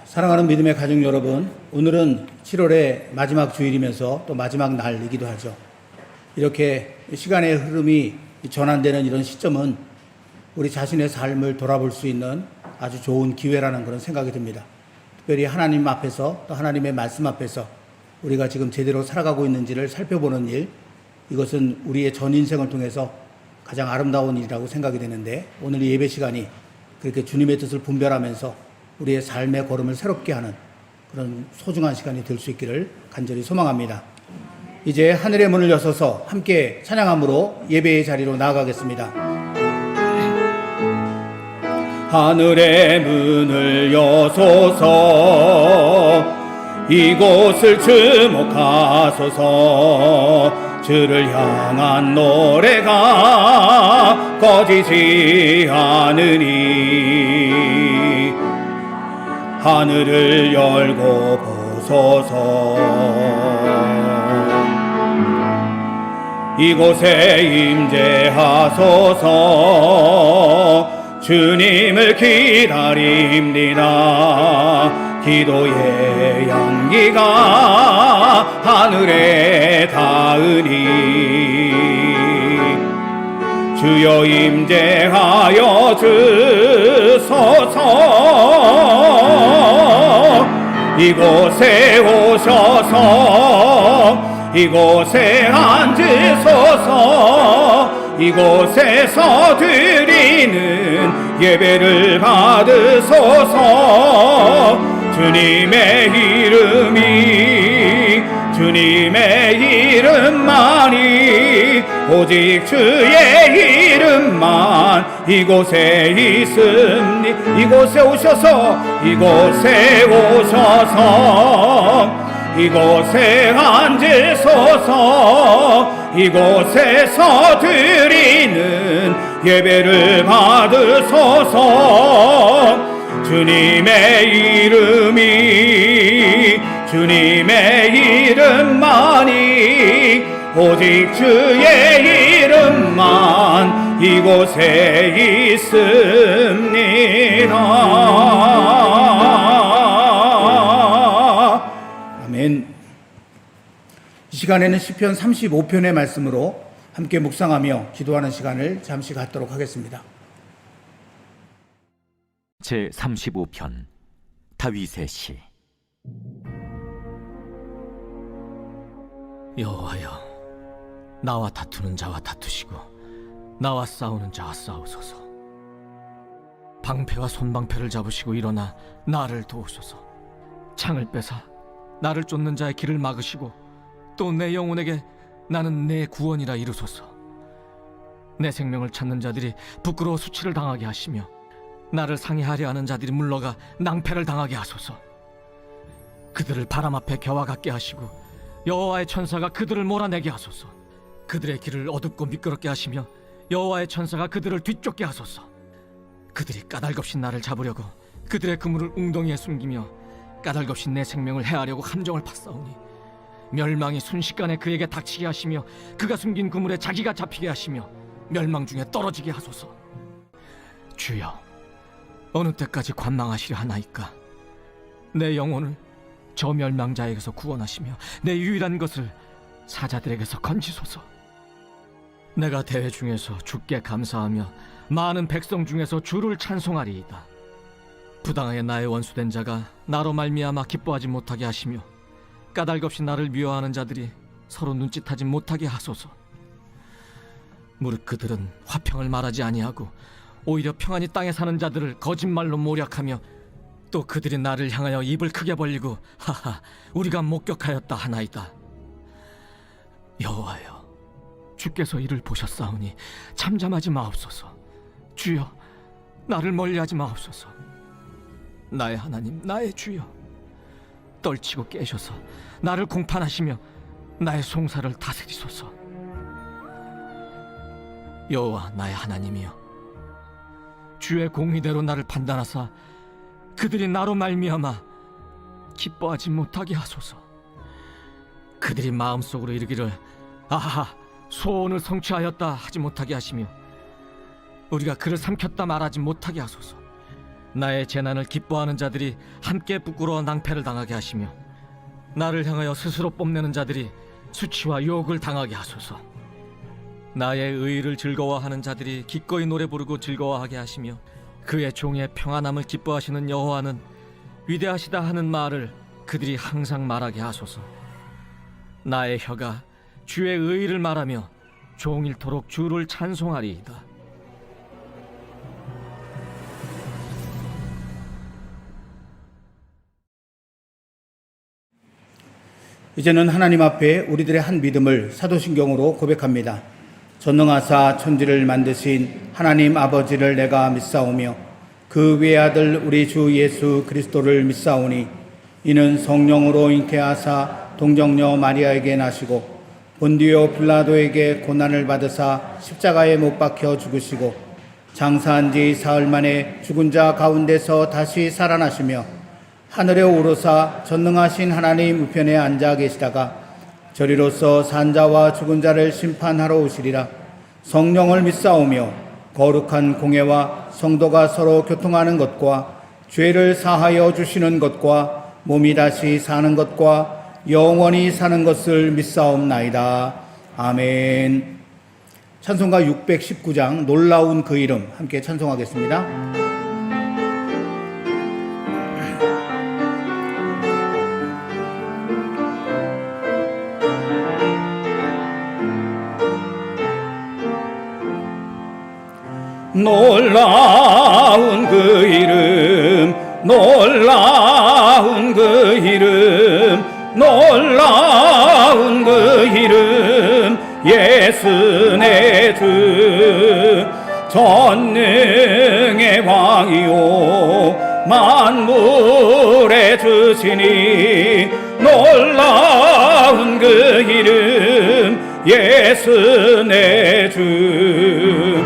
사랑하는 믿음의 가족 여러분, 오늘은 7월의 마지막 주일이면서 또 마지막 날이기도 하죠. 이렇게 시간의 흐름이 전환되는 이런 시점은 우리 자신의 삶을 돌아볼 수 있는 아주 좋은 기회라는 그런 생각이 듭니다. 특별히 하나님 앞에서 또 하나님의 말씀 앞에서 우리가 지금 제대로 살아가고 있는지를 살펴보는 일, 이것은 우리의 전 인생을 통해서 가장 아름다운 일이라고 생각이 되는데, 오늘 이 예배 시간이 그렇게 주님의 뜻을 분별하면서 우리의 삶의 걸음을 새롭게 하는 그런 소중한 시간이 될 수 있기를 간절히 소망합니다. 이제 하늘의 문을 여서서 함께 찬양함으로 예배의 자리로 나아가겠습니다. 하늘의 문을 여소서, 이곳을 주목하소서. 주를 향한 노래가 꺼지지 않으니 하늘을 열고 보소서. 이곳에 임재하소서. 주님을 기다립니다. 기도의 향기가 하늘에 닿으니 주여 임재하여 주소서. 이곳에 오셔서 이곳에 앉으소서. 이곳에서 드리는 예배를 받으소서. 주님의 이름만이 오직 주의 이름만 이곳에 있으니 이곳에 오셔서 이곳에 앉으소서. 이곳에서 드리는 예배를 받으소서. 주님의 이름만이 오직 주의 이름만 이곳에 있습니다. 아멘. 이 시간에는 시편 35편의 말씀으로 함께 묵상하며 기도하는 시간을 잠시 갖도록 하겠습니다. 제35편 다윗의 시. 여호와여, 나와 다투는 자와 다투시고 나와 싸우는 자와 싸우소서. 방패와 손방패를 잡으시고 일어나 나를 도우소서. 창을 빼사 나를 쫓는 자의 길을 막으시고 또 내 영혼에게 나는 내 구원이라 이루소서. 내 생명을 찾는 자들이 부끄러워 수치를 당하게 하시며 나를 상해하려 하는 자들이 물러가 낭패를 당하게 하소서. 그들을 바람 앞에 겨와 같게 하시고 여호와의 천사가 그들을 몰아내게 하소서. 그들의 길을 어둡고 미끄럽게 하시며 여호와의 천사가 그들을 뒤쫓게 하소서. 그들이 까닭없이 나를 잡으려고 그들의 그물을 웅덩이에 숨기며 까닭없이 내 생명을 해하려고 함정을 팠사오니 멸망이 순식간에 그에게 닥치게 하시며 그가 숨긴 그물에 자기가 잡히게 하시며 멸망 중에 떨어지게 하소서. 주여, 어느 때까지 관망하시려 하나이까? 내 영혼을 저 멸망자에게서 구원하시며 내 유일한 것을 사자들에게서 건지소서. 내가 대회 중에서 주께 감사하며 많은 백성 중에서 주를 찬송하리이다. 부당하게 나의 원수된 자가 나로 말미암아 기뻐하지 못하게 하시며 까닭없이 나를 미워하는 자들이 서로 눈짓하지 못하게 하소서. 무릇 그들은 화평을 말하지 아니하고 오히려 평안히 땅에 사는 자들을 거짓말로 모략하며 또 그들이 나를 향하여 입을 크게 벌리고 하하 우리가 목격하였다 하나이다. 여호와여, 주께서 이를 보셨사오니 잠잠하지 마옵소서. 주여, 나를 멀리하지 마옵소서. 나의 하나님, 나의 주여, 떨치고 깨셔서 나를 공판하시며 나의 송사를 다스리소서. 여호와 나의 하나님이여, 주의 공의대로 나를 판단하사 그들이 나로 말미암아 기뻐하지 못하게 하소서. 그들이 마음속으로 이르기를 아하 소원을 성취하였다 하지 못하게 하시며 우리가 그를 삼켰다 말하지 못하게 하소서. 나의 재난을 기뻐하는 자들이 함께 부끄러워 낭패를 당하게 하시며 나를 향하여 스스로 뽐내는 자들이 수치와 욕을 당하게 하소서. 나의 의의를 즐거워하는 자들이 기꺼이 노래 부르고 즐거워하게 하시며 그의 종의 평안함을 기뻐하시는 여호와는 위대하시다 하는 말을 그들이 항상 말하게 하소서. 나의 혀가 주의 의의를 말하며 종일토록 주를 찬송하리이다. 이제는 하나님 앞에 우리들의 한 믿음을 사도신경으로 고백합니다. 전능하사 천지를 만드신 하나님 아버지를 내가 믿사오며 그 외아들 우리 주 예수 그리스도를 믿사오니 이는 성령으로 잉태하사 동정녀 마리아에게 나시고 본디오 빌라도에게 고난을 받으사 십자가에 못 박혀 죽으시고 장사한 지 사흘 만에 죽은 자 가운데서 다시 살아나시며 하늘에 오르사 전능하신 하나님 우편에 앉아 계시다가 저리로서 산자와 죽은 자를 심판하러 오시리라. 성령을 믿사오며 거룩한 공회와 성도가 서로 교통하는 것과 죄를 사하여 주시는 것과 몸이 다시 사는 것과 영원히 사는 것을 믿사옵나이다. 아멘. 찬송가 619장 놀라운 그 이름 함께 찬송하겠습니다. 놀라운 그 이름, 놀라운 그 이름, 놀라운 그 이름, 예수 내 주. 전능의 왕이요 만물의 주시니 놀라운 그 이름, 예수 내 주.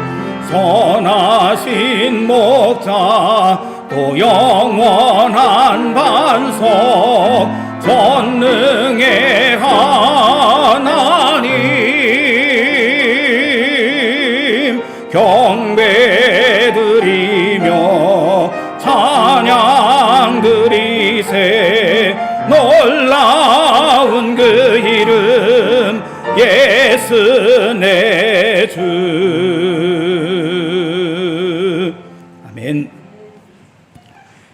선하신 목자 또 영원한 반석 전능의 하나님 경배드리며 찬양드리세. 놀라운 그 이름 예수 내 주. 아멘.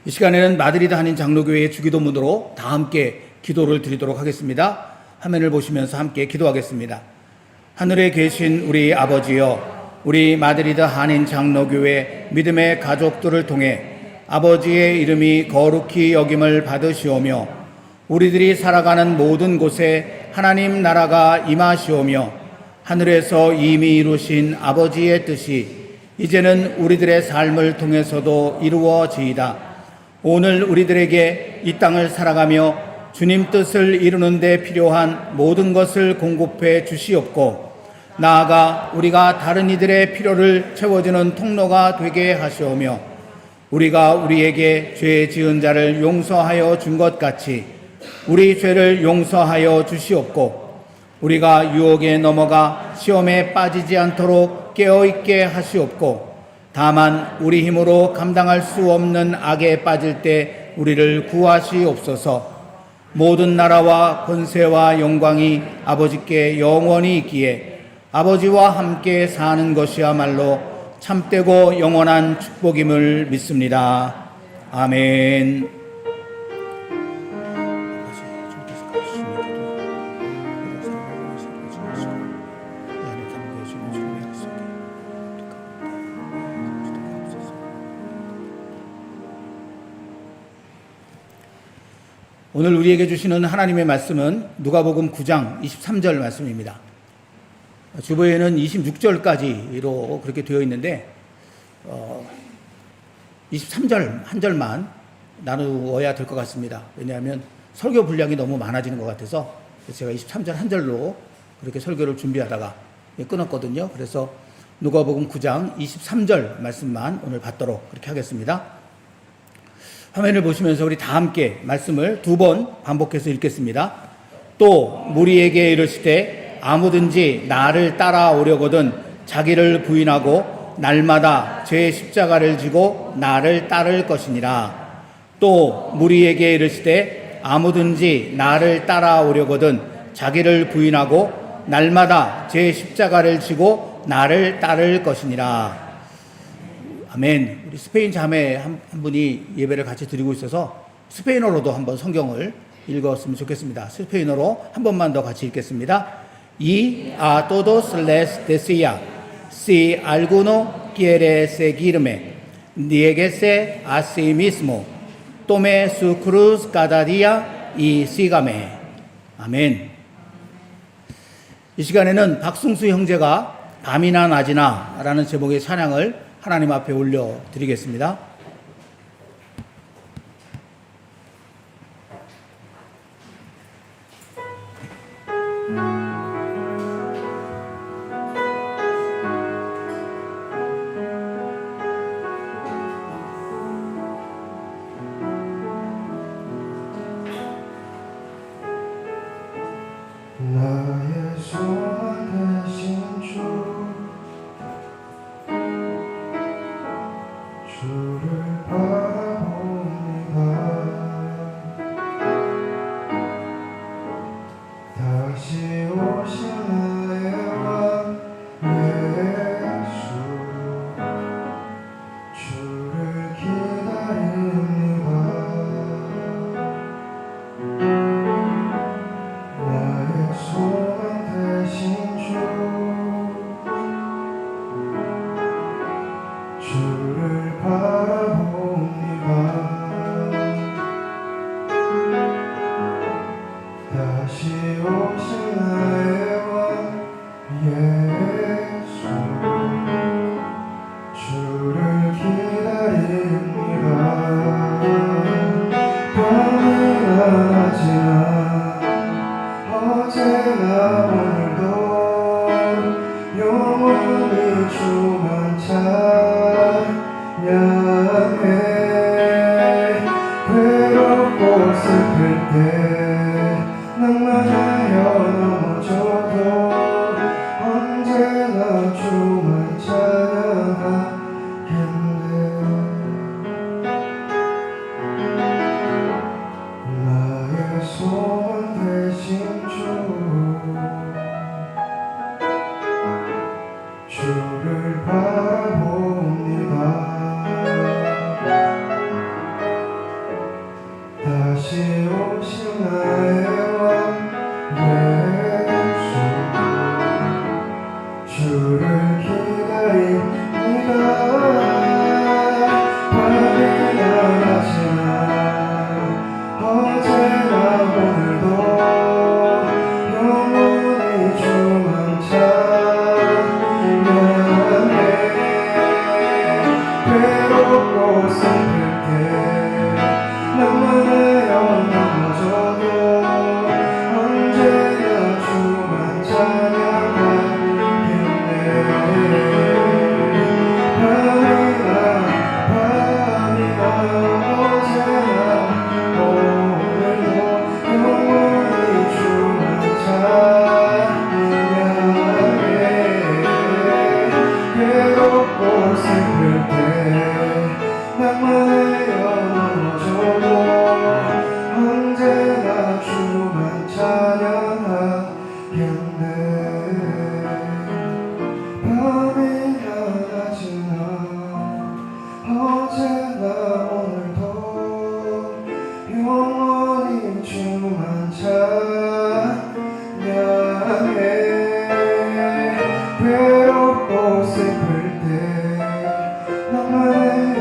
이 시간에는 마드리드 한인 장로교회의 주기도문으로 다 함께 기도를 드리도록 하겠습니다. 화면을 보시면서 함께 기도하겠습니다. 하늘에 계신 우리 아버지여, 우리 마드리드 한인 장로교회 믿음의 가족들을 통해 아버지의 이름이 거룩히 여김을 받으시오며 우리들이 살아가는 모든 곳에 하나님 나라가 임하시오며 하늘에서 이미 이루신 아버지의 뜻이 이제는 우리들의 삶을 통해서도 이루어지이다. 오늘 우리들에게 이 땅을 살아가며 주님 뜻을 이루는 데 필요한 모든 것을 공급해 주시옵고 나아가 우리가 다른 이들의 필요를 채워주는 통로가 되게 하시오며 우리가 우리에게 죄 지은 자를 용서하여 준 것 같이 우리 죄를 용서하여 주시옵고 우리가 유혹에 넘어가 시험에 빠지지 않도록 깨어있게 하시옵고 다만 우리 힘으로 감당할 수 없는 악에 빠질 때 우리를 구하시옵소서. 모든 나라와 권세와 영광이 아버지께 영원히 있기에 아버지와 함께 사는 것이야말로 참되고 영원한 축복임을 믿습니다. 아멘. 오늘 우리에게 주시는 하나님의 말씀은 누가복음 9장 23절 말씀입니다. 주보에는 26절까지로 그렇게 되어 있는데 23절 한 절만 나누어야 될 것 같습니다. 왜냐하면 설교 분량이 너무 많아지는 것 같아서 제가 23절 한 절로 그렇게 설교를 준비하다가 끊었거든요. 그래서 누가복음 9장 23절 말씀만 오늘 받도록 그렇게 하겠습니다. 화면을 보시면서 우리 다 함께 말씀을 2번 반복해서 읽겠습니다. 또 무리에게 이르시되 아무든지 나를 따라오려거든 자기를 부인하고 날마다 제 십자가를 지고 나를 따를 것이니라. 또 무리에게 이르시되 아무든지 나를 따라오려거든 자기를 부인하고 날마다 제 십자가를 지고 나를 따를 것이니라. 아멘. 우리 스페인 자매 한 분이 예배를 같이 드리고 있어서 스페인어로도 한번 성경을 읽었으면 좋겠습니다. 스페인어로 한 번만 더 같이 읽겠습니다. Y a todos les decía, si alguno quiere seguirme, niéguese a sí mismo, tome su cruz cada día y sígame. 아멘. 이 시간에는 박승수 형제가 밤이나 낮이나 라는 제목의 찬양을 하나님 앞에 올려드리겠습니다. 나의 소원 대신 주를 바라봅니다. 다시 오신 나의 왕 예수, 주를 기다립니다. 나의 소원 대신 주를 바라봅니다. 다시 오신 나의 왕 예수, 주를 기다립니다. 밤이나 낮이나 어제나 오늘도 영원히 주만 찬양해. 괴롭고 슬플 때 낭만하여 넘어져도 언제나 주만 찬양하겠네. 나의 소원 대신 주를 바라봅니다. 다시 오신 나의 왕 예수, 주를 기다립니다. 밤이나 낮이나 어제나 오늘도 영원히 주만 찬양해. 괴롭고 슬플 때 낭만하여 넘어져도 언제나 주만 찬양하겠네. 밤이나 어제나 오늘도 영원히 주만 찬양해. 괴롭고 슬플 때 낭만하여 넘어져도 언제나 주만 찬양하겠네. 밤이나 낮이나 어제나 오늘도 영원히 주만 찬양해. 괴롭고 슬플 때 낭만하여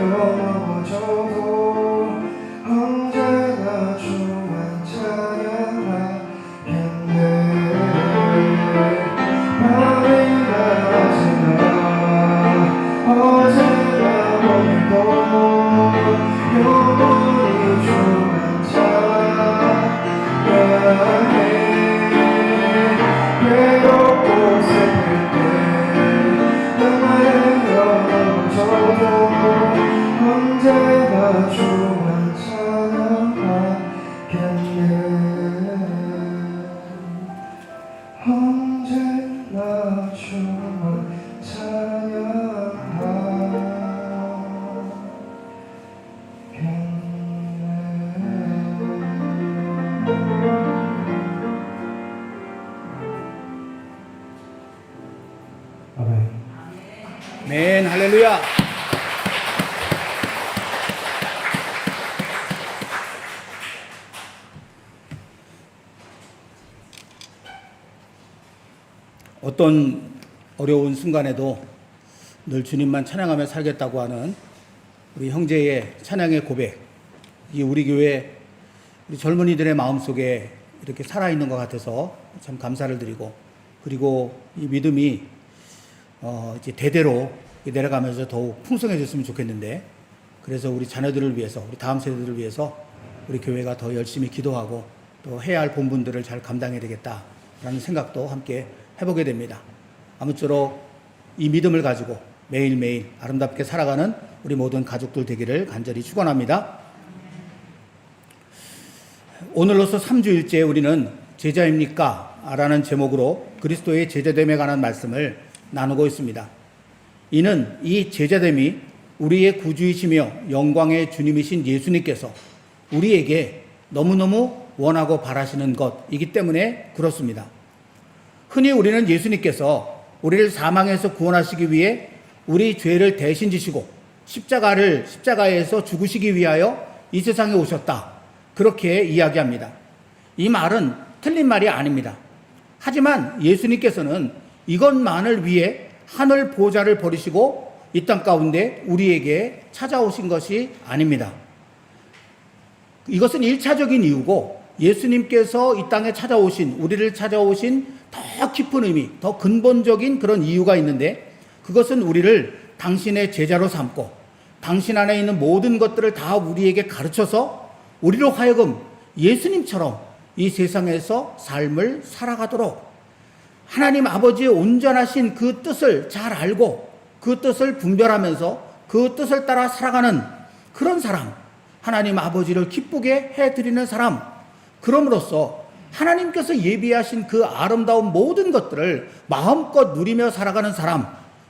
넘어져도 언제나 주만 찬양하겠네. 밤이나 낮이나 어제나 오늘도 영원히 주만 찬양해. 괴롭고 슬플 때 낭만하여 넘어져도 언제나 주만 찬양하겠네. 언제나 주만 찬양하겠네. 아멘. 할렐루야. 어떤 어려운 순간에도 늘 주님만 찬양하며 살겠다고 하는 우리 형제의 찬양의 고백, 이 우리 교회 우리 젊은이들의 마음속에 이렇게 살아있는 것 같아서 참 감사를 드리고, 그리고 이 믿음이 이제 대대로 내려가면서 더욱 풍성해졌으면 좋겠는데, 그래서 우리 자녀들을 위해서, 우리 다음 세대들을 위해서 우리 교회가 더 열심히 기도하고 또 해야 할 본분들을 잘 감당해야 되겠다라는 생각도 함께 해보게 됩니다. 아무쪼록 이 믿음을 가지고 매일매일 아름답게 살아가는 우리 모든 가족들 되기를 간절히 축원합니다. 오늘로서 3주일째 우리는 제자입니까? 라는 제목으로 그리스도의 제자됨에 관한 말씀을 나누고 있습니다. 이는 이 제자됨이 우리의 구주이시며 영광의 주님이신 예수님께서 우리에게 너무너무 원하고 바라시는 것이기 때문에 그렇습니다. 흔히 우리는 예수님께서 우리를 사망에서 구원하시기 위해 우리 죄를 대신 지시고 십자가에서 죽으시기 위하여 이 세상에 오셨다, 그렇게 이야기합니다. 이 말은 틀린 말이 아닙니다. 하지만 예수님께서는 이것만을 위해 하늘 보좌를 버리시고 이 땅 가운데 우리에게 찾아오신 것이 아닙니다. 이것은 1차적인 이유고, 예수님께서 이 땅에 찾아오신, 우리를 찾아오신 더 깊은 의미, 더 근본적인 그런 이유가 있는데, 그것은 우리를 당신의 제자로 삼고 당신 안에 있는 모든 것들을 다 우리에게 가르쳐서 우리로 하여금 예수님처럼 이 세상에서 삶을 살아가도록 하나님 아버지의 온전하신 그 뜻을 잘 알고 그 뜻을 분별하면서 그 뜻을 따라 살아가는 그런 사람, 하나님 아버지를 기쁘게 해드리는 사람, 그럼으로써 하나님께서 예비하신 그 아름다운 모든 것들을 마음껏 누리며 살아가는 사람,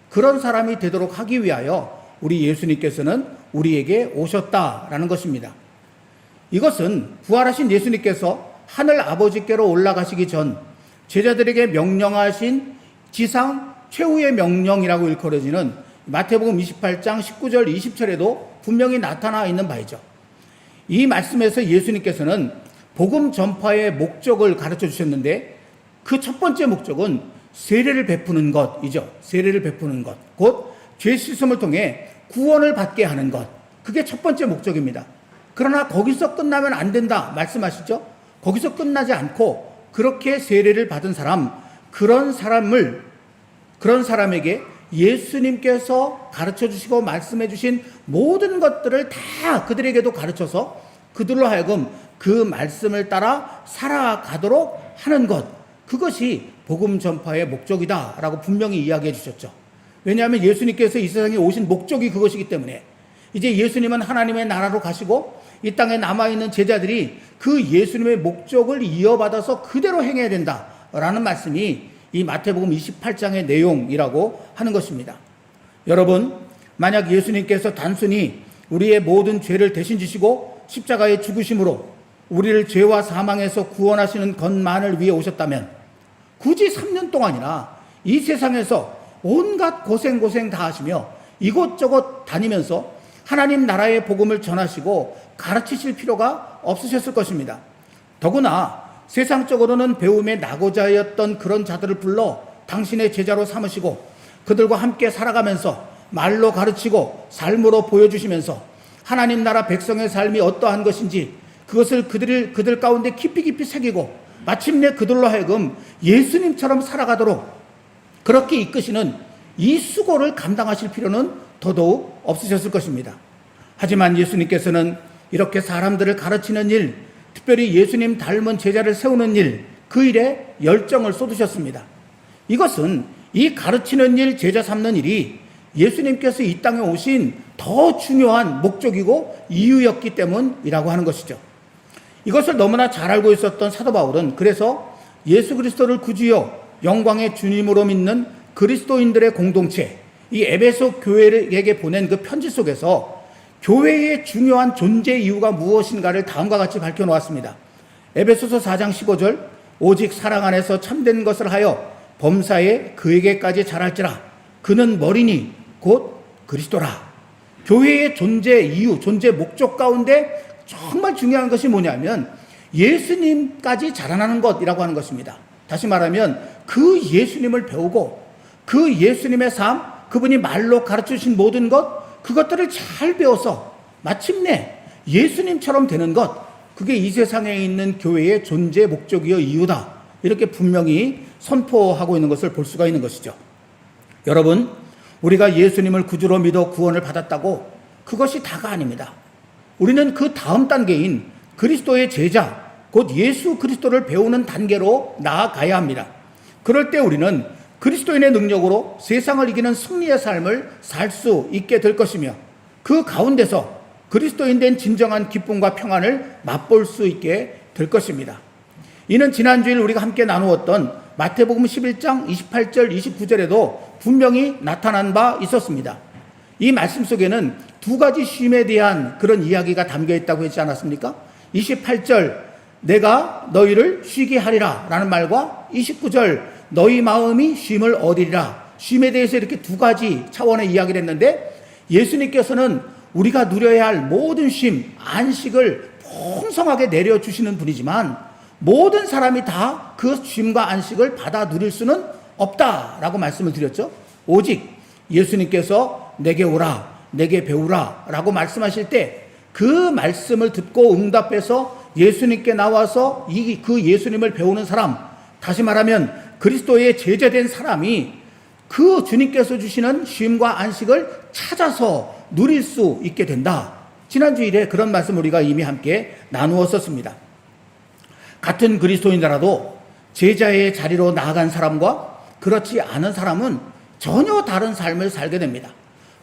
그런 사람이 되도록 하기 위하여 우리 예수님께서는 우리에게 오셨다라는 것입니다. 이것은 부활하신 예수님께서 하늘 아버지께로 올라가시기 전 제자들에게 명령하신 지상 최후의 명령이라고 일컬어지는 마태복음 28장 19절 20절에도 분명히 나타나 있는 바이죠. 이 말씀에서 예수님께서는 복음 전파의 목적을 가르쳐 주셨는데, 그 첫 번째 목적은 세례를 베푸는 것이죠. 세례를 베푸는 것, 곧 죄 씻음을 통해 구원을 받게 하는 것, 그게 첫 번째 목적입니다. 그러나 거기서 끝나면 안 된다 말씀하시죠. 거기서 끝나지 않고 그렇게 세례를 받은 사람, 그런 사람에게 예수님께서 가르쳐 주시고 말씀해 주신 모든 것들을 다 그들에게도 가르쳐서 그들로 하여금 그 말씀을 따라 살아가도록 하는 것, 그것이 복음 전파의 목적이다라고 분명히 이야기해 주셨죠. 왜냐하면 예수님께서 이 세상에 오신 목적이 그것이기 때문에, 이제 예수님은 하나님의 나라로 가시고 이 땅에 남아있는 제자들이 그 예수님의 목적을 이어받아서 그대로 행해야 된다라는 말씀이 이 마태복음 28장의 내용이라고 하는 것입니다. 여러분, 만약 예수님께서 단순히 우리의 모든 죄를 대신 지시고 십자가에 죽으심으로 우리를 죄와 사망에서 구원하시는 것만을 위해 오셨다면 굳이 3년 동안이나 이 세상에서 온갖 고생 다 하시며 이곳저곳 다니면서 하나님 나라의 복음을 전하시고 가르치실 필요가 없으셨을 것입니다. 더구나 세상적으로는 배움에 낙오자였던 그런 자들을 불러 당신의 제자로 삼으시고 그들과 함께 살아가면서 말로 가르치고 삶으로 보여주시면서 하나님 나라 백성의 삶이 어떠한 것인지 그것을 그들 가운데 깊이 새기고 마침내 그들로 하여금 예수님처럼 살아가도록 그렇게 이끄시는 이 수고를 감당하실 필요는 더더욱 없으셨을 것입니다. 하지만 예수님께서는 이렇게 사람들을 가르치는 일, 특별히 예수님 닮은 제자를 세우는 일, 그 일에 열정을 쏟으셨습니다. 이것은 이 가르치는 일, 제자 삼는 일이 예수님께서 이 땅에 오신 더 중요한 목적이고 이유였기 때문이라고 하는 것이죠. 이것을 너무나 잘 알고 있었던 사도 바울은 그래서 예수 그리스도를 구주요 영광의 주님으로 믿는 그리스도인들의 공동체, 이 에베소 교회에게 보낸 그 편지 속에서 교회의 중요한 존재 이유가 무엇인가를 다음과 같이 밝혀놓았습니다. 에베소서 4장 15절, 오직 사랑 안에서 참된 것을 하여 범사에 그에게까지 자랄지라. 그는 머리니 곧 그리스도라. 교회의 존재 이유, 존재 목적 가운데 정말 중요한 것이 뭐냐면 예수님까지 자라나는 것이라고 하는 것입니다. 다시 말하면 그 예수님을 배우고 그 예수님의 삶, 그분이 말로 가르쳐주신 모든 것, 그것들을 잘 배워서 마침내 예수님처럼 되는 것, 그게 이 세상에 있는 교회의 존재 목적이요 이유다. 이렇게 분명히 선포하고 있는 것을 볼 수가 있는 것이죠. 여러분, 우리가 예수님을 구주로 믿어 구원을 받았다고 그것이 다가 아닙니다. 우리는 그 다음 단계인 그리스도의 제자, 곧 예수 그리스도를 배우는 단계로 나아가야 합니다. 그럴 때 우리는 그리스도인의 능력으로 세상을 이기는 승리의 삶을 살 수 있게 될 것이며 그 가운데서 그리스도인 된 진정한 기쁨과 평안을 맛볼 수 있게 될 것입니다. 이는 지난주일 우리가 함께 나누었던 마태복음 11장 28절 29절에도 분명히 나타난 바 있었습니다. 이 말씀 속에는 두 가지 쉼에 대한 그런 이야기가 담겨 있다고 했지 않았습니까? 28절 내가 너희를 쉬게 하리라 라는 말과 29절 너희 마음이 쉼을 얻으리라, 쉼에 대해서 이렇게 두 가지 차원의 이야기를 했는데 예수님께서는 우리가 누려야 할 모든 쉼, 안식을 풍성하게 내려주시는 분이지만 모든 사람이 다 그 쉼과 안식을 받아 누릴 수는 없다라고 말씀을 드렸죠. 오직 예수님께서 내게 오라, 내게 배우라 라고 말씀하실 때 그 말씀을 듣고 응답해서 예수님께 나와서 그 예수님을 배우는 사람, 다시 말하면 그리스도의 제자된 사람이 그 주님께서 주시는 쉼과 안식을 찾아서 누릴 수 있게 된다. 지난주일에 그런 말씀 우리가 이미 함께 나누었었습니다. 같은 그리스도인이라도 제자의 자리로 나아간 사람과 그렇지 않은 사람은 전혀 다른 삶을 살게 됩니다.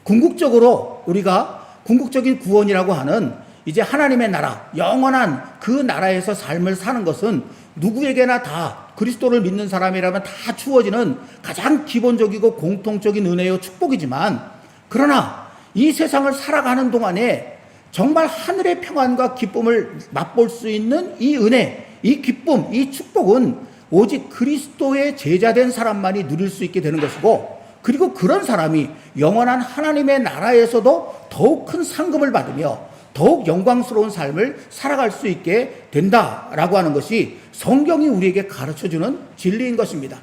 궁극적인 구원이라고 하는 이제 하나님의 나라, 영원한 그 나라에서 삶을 사는 것은 누구에게나 다 그리스도를 믿는 사람이라면 다 주어지는 가장 기본적이고 공통적인 은혜요 축복이지만, 그러나 이 세상을 살아가는 동안에 정말 하늘의 평안과 기쁨을 맛볼 수 있는 이 은혜, 이 기쁨, 이 축복은 오직 그리스도의 제자된 사람만이 누릴 수 있게 되는 것이고, 그리고 그런 사람이 영원한 하나님의 나라에서도 더욱 큰 상급을 받으며 더욱 영광스러운 삶을 살아갈 수 있게 된다라고 하는 것이 성경이 우리에게 가르쳐주는 진리인 것입니다.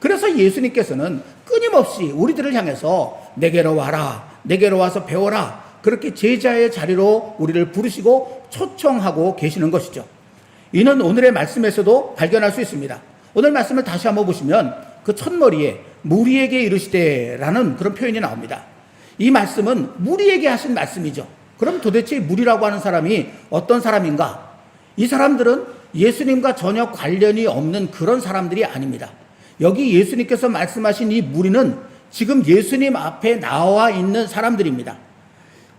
그래서 예수님께서는 끊임없이 우리들을 향해서 내게로 와라, 내게로 와서 배워라, 그렇게 제자의 자리로 우리를 부르시고 초청하고 계시는 것이죠. 이는 오늘의 말씀에서도 발견할 수 있습니다. 오늘 말씀을 다시 한번 보시면 그 첫머리에 무리에게 이르시되라는 그런 표현이 나옵니다. 이 말씀은 무리에게 하신 말씀이죠. 그럼 도대체 무리라고 하는 사람이 어떤 사람인가? 이 사람들은 예수님과 전혀 관련이 없는 그런 사람들이 아닙니다. 여기 예수님께서 말씀하신 이 무리는 지금 예수님 앞에 나와 있는 사람들입니다.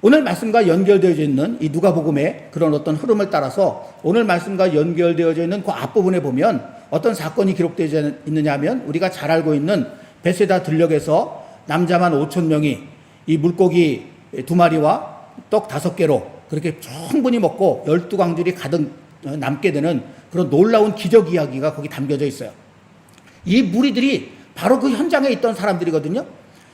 오늘 말씀과 연결되어져 있는 이 누가복음의 그런 어떤 흐름을 따라서 오늘 말씀과 연결되어져 있는 그 앞부분에 보면 어떤 사건이 기록되어 있느냐 하면 우리가 잘 알고 있는 베세다 들녘에서 남자만 5,000명이 이 물고기 2마리와 떡 5개로 그렇게 충분히 먹고 12광줄이 가득 남게 되는 그런 놀라운 기적 이야기가 거기 담겨져 있어요. 이 무리들이 바로 그 현장에 있던 사람들이거든요.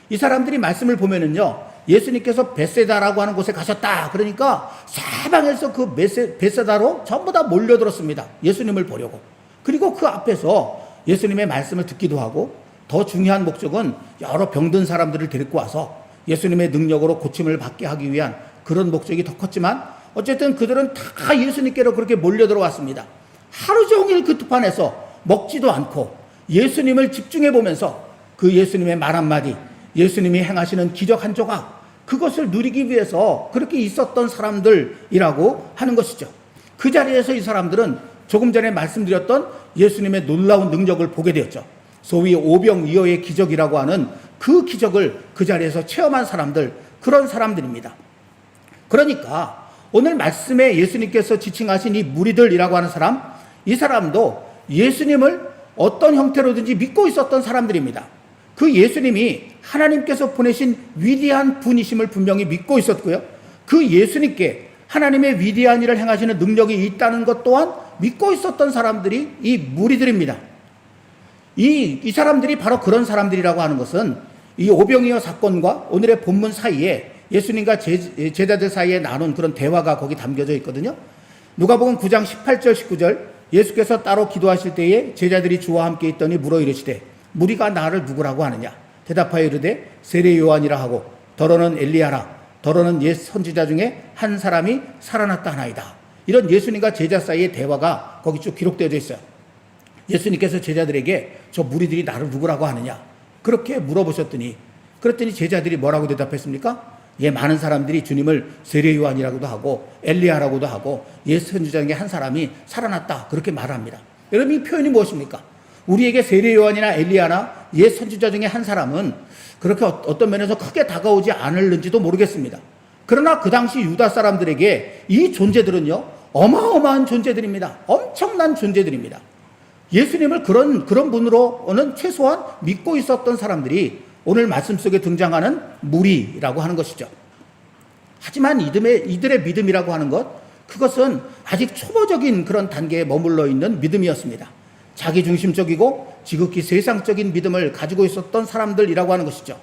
이 사람들이 말씀을 보면은요, 예수님께서 베세다라고 하는 곳에 가셨다. 그러니까 사방에서 그 베세다로 전부 다 몰려들었습니다. 예수님을 보려고. 그리고 그 앞에서 예수님의 말씀을 듣기도 하고, 더 중요한 목적은 여러 병든 사람들을 데리고 와서 예수님의 능력으로 고침을 받게 하기 위한 그런 목적이 더 컸지만, 어쨌든 그들은 다 예수님께로 그렇게 몰려들어왔습니다. 하루 종일 그 두 판에서 먹지도 않고 예수님을 집중해 보면서 그 예수님의 말 한마디, 예수님이 행하시는 기적 한 조각, 그것을 누리기 위해서 그렇게 있었던 사람들이라고 하는 것이죠. 그 자리에서 이 사람들은 조금 전에 말씀드렸던 예수님의 놀라운 능력을 보게 되었죠. 소위 오병이어의 기적이라고 하는 그 기적을 그 자리에서 체험한 사람들, 그런 사람들입니다. 그러니까 오늘 말씀에 예수님께서 지칭하신 이 무리들이라고 하는 사람, 이 사람도 예수님을 어떤 형태로든지 믿고 있었던 사람들입니다. 그 예수님이 하나님께서 보내신 위대한 분이심을 분명히 믿고 있었고요. 그 예수님께 하나님의 위대한 일을 행하시는 능력이 있다는 것 또한 믿고 있었던 사람들이 이 무리들입니다. 이 사람들이 바로 그런 사람들이라고 하는 것은 이 오병이어 사건과 오늘의 본문 사이에 예수님과 제자들 사이에 나눈 그런 대화가 거기 담겨져 있거든요. 누가복음 9장 18절 19절 예수께서 따로 기도하실 때에 제자들이 주와 함께 있더니 물어 이르시되 무리가 나를 누구라고 하느냐 대답하여 이르되 세례 요한이라 하고 더러는 엘리야라 더러는 옛 선지자 중에 한 사람이 살아났다 하나이다. 이런 예수님과 제자 사이의 대화가 거기 쭉 기록되어져 있어요. 예수님께서 제자들에게 저 무리들이 나를 누구라고 하느냐 그렇게 물어보셨더니 그랬더니 제자들이 뭐라고 대답했습니까? 예, 많은 사람들이 주님을 세례 요한이라고도 하고 엘리야라고도 하고 옛 선지자 중에 한 사람이 살아났다 그렇게 말합니다. 여러분 이 표현이 무엇입니까? 우리에게 세례 요한이나 엘리야나 옛 선지자 중에 한 사람은 그렇게 어떤 면에서 크게 다가오지 않을는지도 모르겠습니다. 그러나 그 당시 유다 사람들에게 이 존재들은요 어마어마한 존재들입니다. 엄청난 존재들입니다. 예수님을 그런 분으로는 최소한 믿고 있었던 사람들이 오늘 말씀 속에 등장하는 무리라고 하는 것이죠. 하지만 이들의 믿음이라고 하는 것, 그것은 아직 초보적인 그런 단계에 머물러 있는 믿음이었습니다. 자기중심적이고 지극히 세상적인 믿음을 가지고 있었던 사람들이라고 하는 것이죠.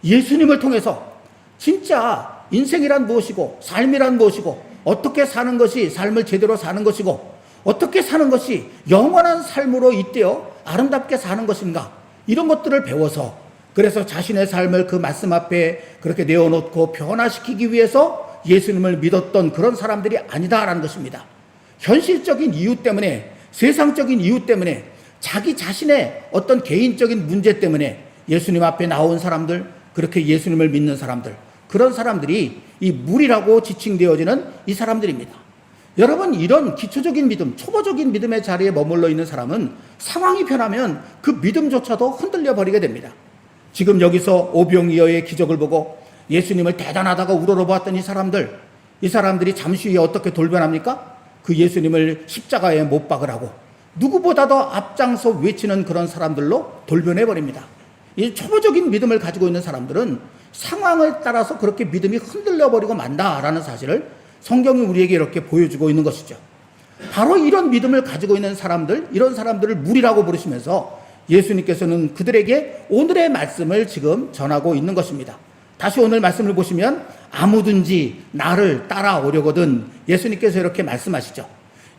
예수님을 통해서 진짜 인생이란 무엇이고 삶이란 무엇이고 어떻게 사는 것이 삶을 제대로 사는 것이고 어떻게 사는 것이 영원한 삶으로 잇대어 아름답게 사는 것인가 이런 것들을 배워서 그래서 자신의 삶을 그 말씀 앞에 그렇게 내어놓고 변화시키기 위해서 예수님을 믿었던 그런 사람들이 아니다라는 것입니다. 현실적인 이유 때문에 세상적인 이유 때문에 자기 자신의 어떤 개인적인 문제 때문에 예수님 앞에 나온 사람들 그렇게 예수님을 믿는 사람들 그런 사람들이 이 무리라고 지칭되어지는 이 사람들입니다. 여러분 이런 기초적인 믿음 초보적인 믿음의 자리에 머물러 있는 사람은 상황이 변하면 그 믿음조차도 흔들려 버리게 됩니다. 지금 여기서 오병이어의 기적을 보고 예수님을 대단하다고 우러러보았던 이 사람들이 잠시 후에 어떻게 돌변합니까? 그 예수님을 십자가에 못 박으라고 누구보다도 앞장서 외치는 그런 사람들로 돌변해버립니다. 이 초보적인 믿음을 가지고 있는 사람들은 상황을 따라서 그렇게 믿음이 흔들려버리고 만다라는 사실을 성경이 우리에게 이렇게 보여주고 있는 것이죠. 바로 이런 믿음을 가지고 있는 사람들, 이런 사람들을 무리라고 부르시면서 예수님께서는 그들에게 오늘의 말씀을 지금 전하고 있는 것입니다. 다시 오늘 말씀을 보시면 아무든지 나를 따라오려거든 예수님께서 이렇게 말씀하시죠.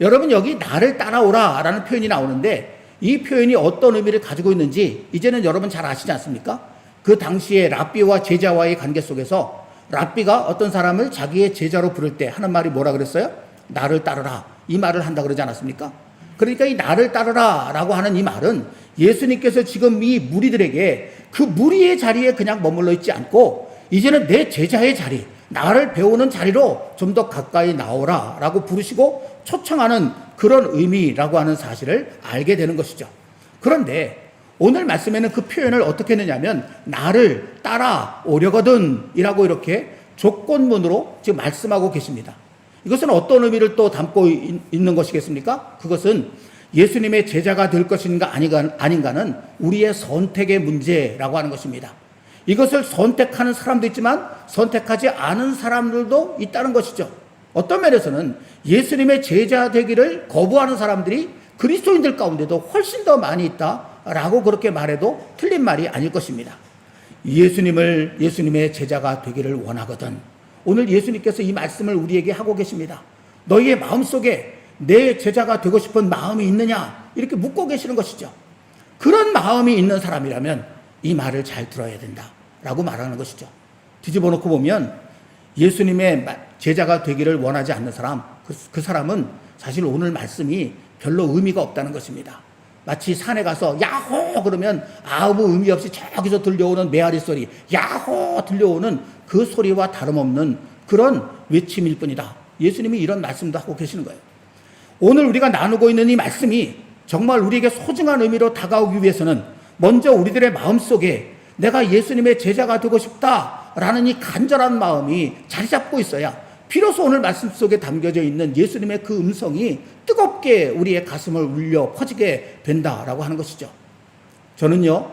여러분 여기 나를 따라오라 라는 표현이 나오는데 이 표현이 어떤 의미를 가지고 있는지 이제는 여러분 잘 아시지 않습니까? 그 당시에 랍비와 제자와의 관계 속에서 랍비가 어떤 사람을 자기의 제자로 부를 때 하는 말이 뭐라 그랬어요? 나를 따르라 이 말을 한다 그러지 않았습니까? 그러니까 이 나를 따르라 라고 하는 이 말은 예수님께서 지금 이 무리들에게 그 무리의 자리에 그냥 머물러 있지 않고 이제는 내 제자의 자리, 나를 배우는 자리로 좀 더 가까이 나오라 라고 부르시고 초청하는 그런 의미라고 하는 사실을 알게 되는 것이죠. 그런데 오늘 말씀에는 그 표현을 어떻게 했느냐면 나를 따라오려거든 이라고 이렇게 조건문으로 지금 말씀하고 계십니다. 이것은 어떤 의미를 또 담고 있는 것이겠습니까? 그것은 예수님의 제자가 될 것인가 아닌가는 우리의 선택의 문제라고 하는 것입니다. 이것을 선택하는 사람도 있지만 선택하지 않은 사람들도 있다는 것이죠. 어떤 면에서는 예수님의 제자 되기를 거부하는 사람들이 그리스도인들 가운데도 훨씬 더 많이 있다라고 그렇게 말해도 틀린 말이 아닐 것입니다. 예수님의 제자가 되기를 원하거든. 오늘 예수님께서 이 말씀을 우리에게 하고 계십니다. 너희의 마음속에 내 제자가 되고 싶은 마음이 있느냐? 이렇게 묻고 계시는 것이죠. 그런 마음이 있는 사람이라면 이 말을 잘 들어야 된다라고 말하는 것이죠. 뒤집어 놓고 보면 예수님의 제자가 되기를 원하지 않는 사람, 그 사람은 사실 오늘 말씀이 별로 의미가 없다는 것입니다. 마치 산에 가서 야호 그러면 아무 의미 없이 저기서 들려오는 메아리 소리, 야호 들려오는 그 소리와 다름없는 그런 외침일 뿐이다. 예수님이 이런 말씀도 하고 계시는 거예요. 오늘 우리가 나누고 있는 이 말씀이 정말 우리에게 소중한 의미로 다가오기 위해서는 먼저 우리들의 마음속에 내가 예수님의 제자가 되고 싶다라는 이 간절한 마음이 자리 잡고 있어야 비로소 오늘 말씀 속에 담겨져 있는 예수님의 그 음성이 뜨겁게 우리의 가슴을 울려 퍼지게 된다라고 하는 것이죠. 저는요,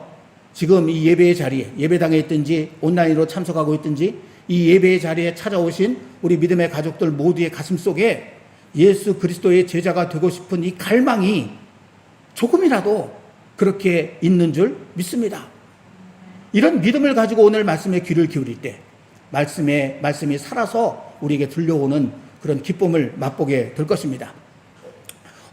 지금 이 예배의 자리에, 예배당에 있든지 온라인으로 참석하고 있든지 이 예배의 자리에 찾아오신 우리 믿음의 가족들 모두의 가슴 속에 예수 그리스도의 제자가 되고 싶은 이 갈망이 조금이라도 그렇게 있는 줄 믿습니다. 이런 믿음을 가지고 오늘 말씀에 귀를 기울일 때 말씀이 살아서 우리에게 들려오는 그런 기쁨을 맛보게 될 것입니다.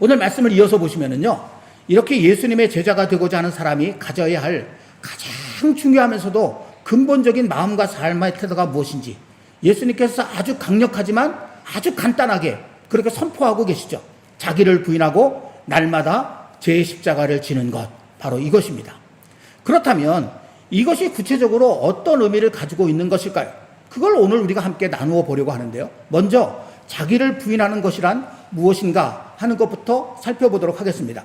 오늘 말씀을 이어서 보시면은요, 이렇게 예수님의 제자가 되고자 하는 사람이 가져야 할 가장 중요하면서도 근본적인 마음과 삶의 태도가 무엇인지 예수님께서 아주 강력하지만 아주 간단하게 그렇게 선포하고 계시죠. 자기를 부인하고 날마다 제 십자가를 지는 것, 바로 이것입니다. 그렇다면 이것이 구체적으로 어떤 의미를 가지고 있는 것일까요? 그걸 오늘 우리가 함께 나누어 보려고 하는데요. 먼저 자기를 부인하는 것이란 무엇인가 하는 것부터 살펴보도록 하겠습니다.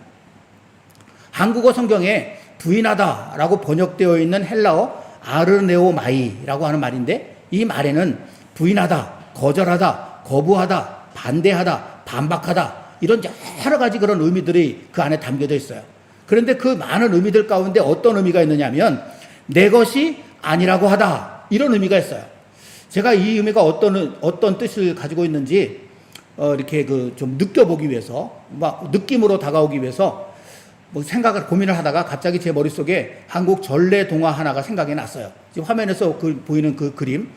한국어 성경에 부인하다라고 번역되어 있는 헬라어 아르네오마이라고 하는 말인데, 이 말에는 부인하다, 거절하다, 거부하다, 반대하다, 반박하다, 이런 여러 가지 그런 의미들이 그 안에 담겨져 있어요. 그런데 그 많은 의미들 가운데 어떤 의미가 있느냐면 내 것이 아니라고 하다, 이런 의미가 있어요. 제가 이 의미가 어떤 뜻을 가지고 있는지 이렇게 좀 느껴보기 위해서, 막 느낌으로 다가오기 위해서 고민을 하다가 갑자기 제 머릿속에 한국 전래 동화 하나가 생각이 났어요. 지금 화면에서 보이는 그 그림,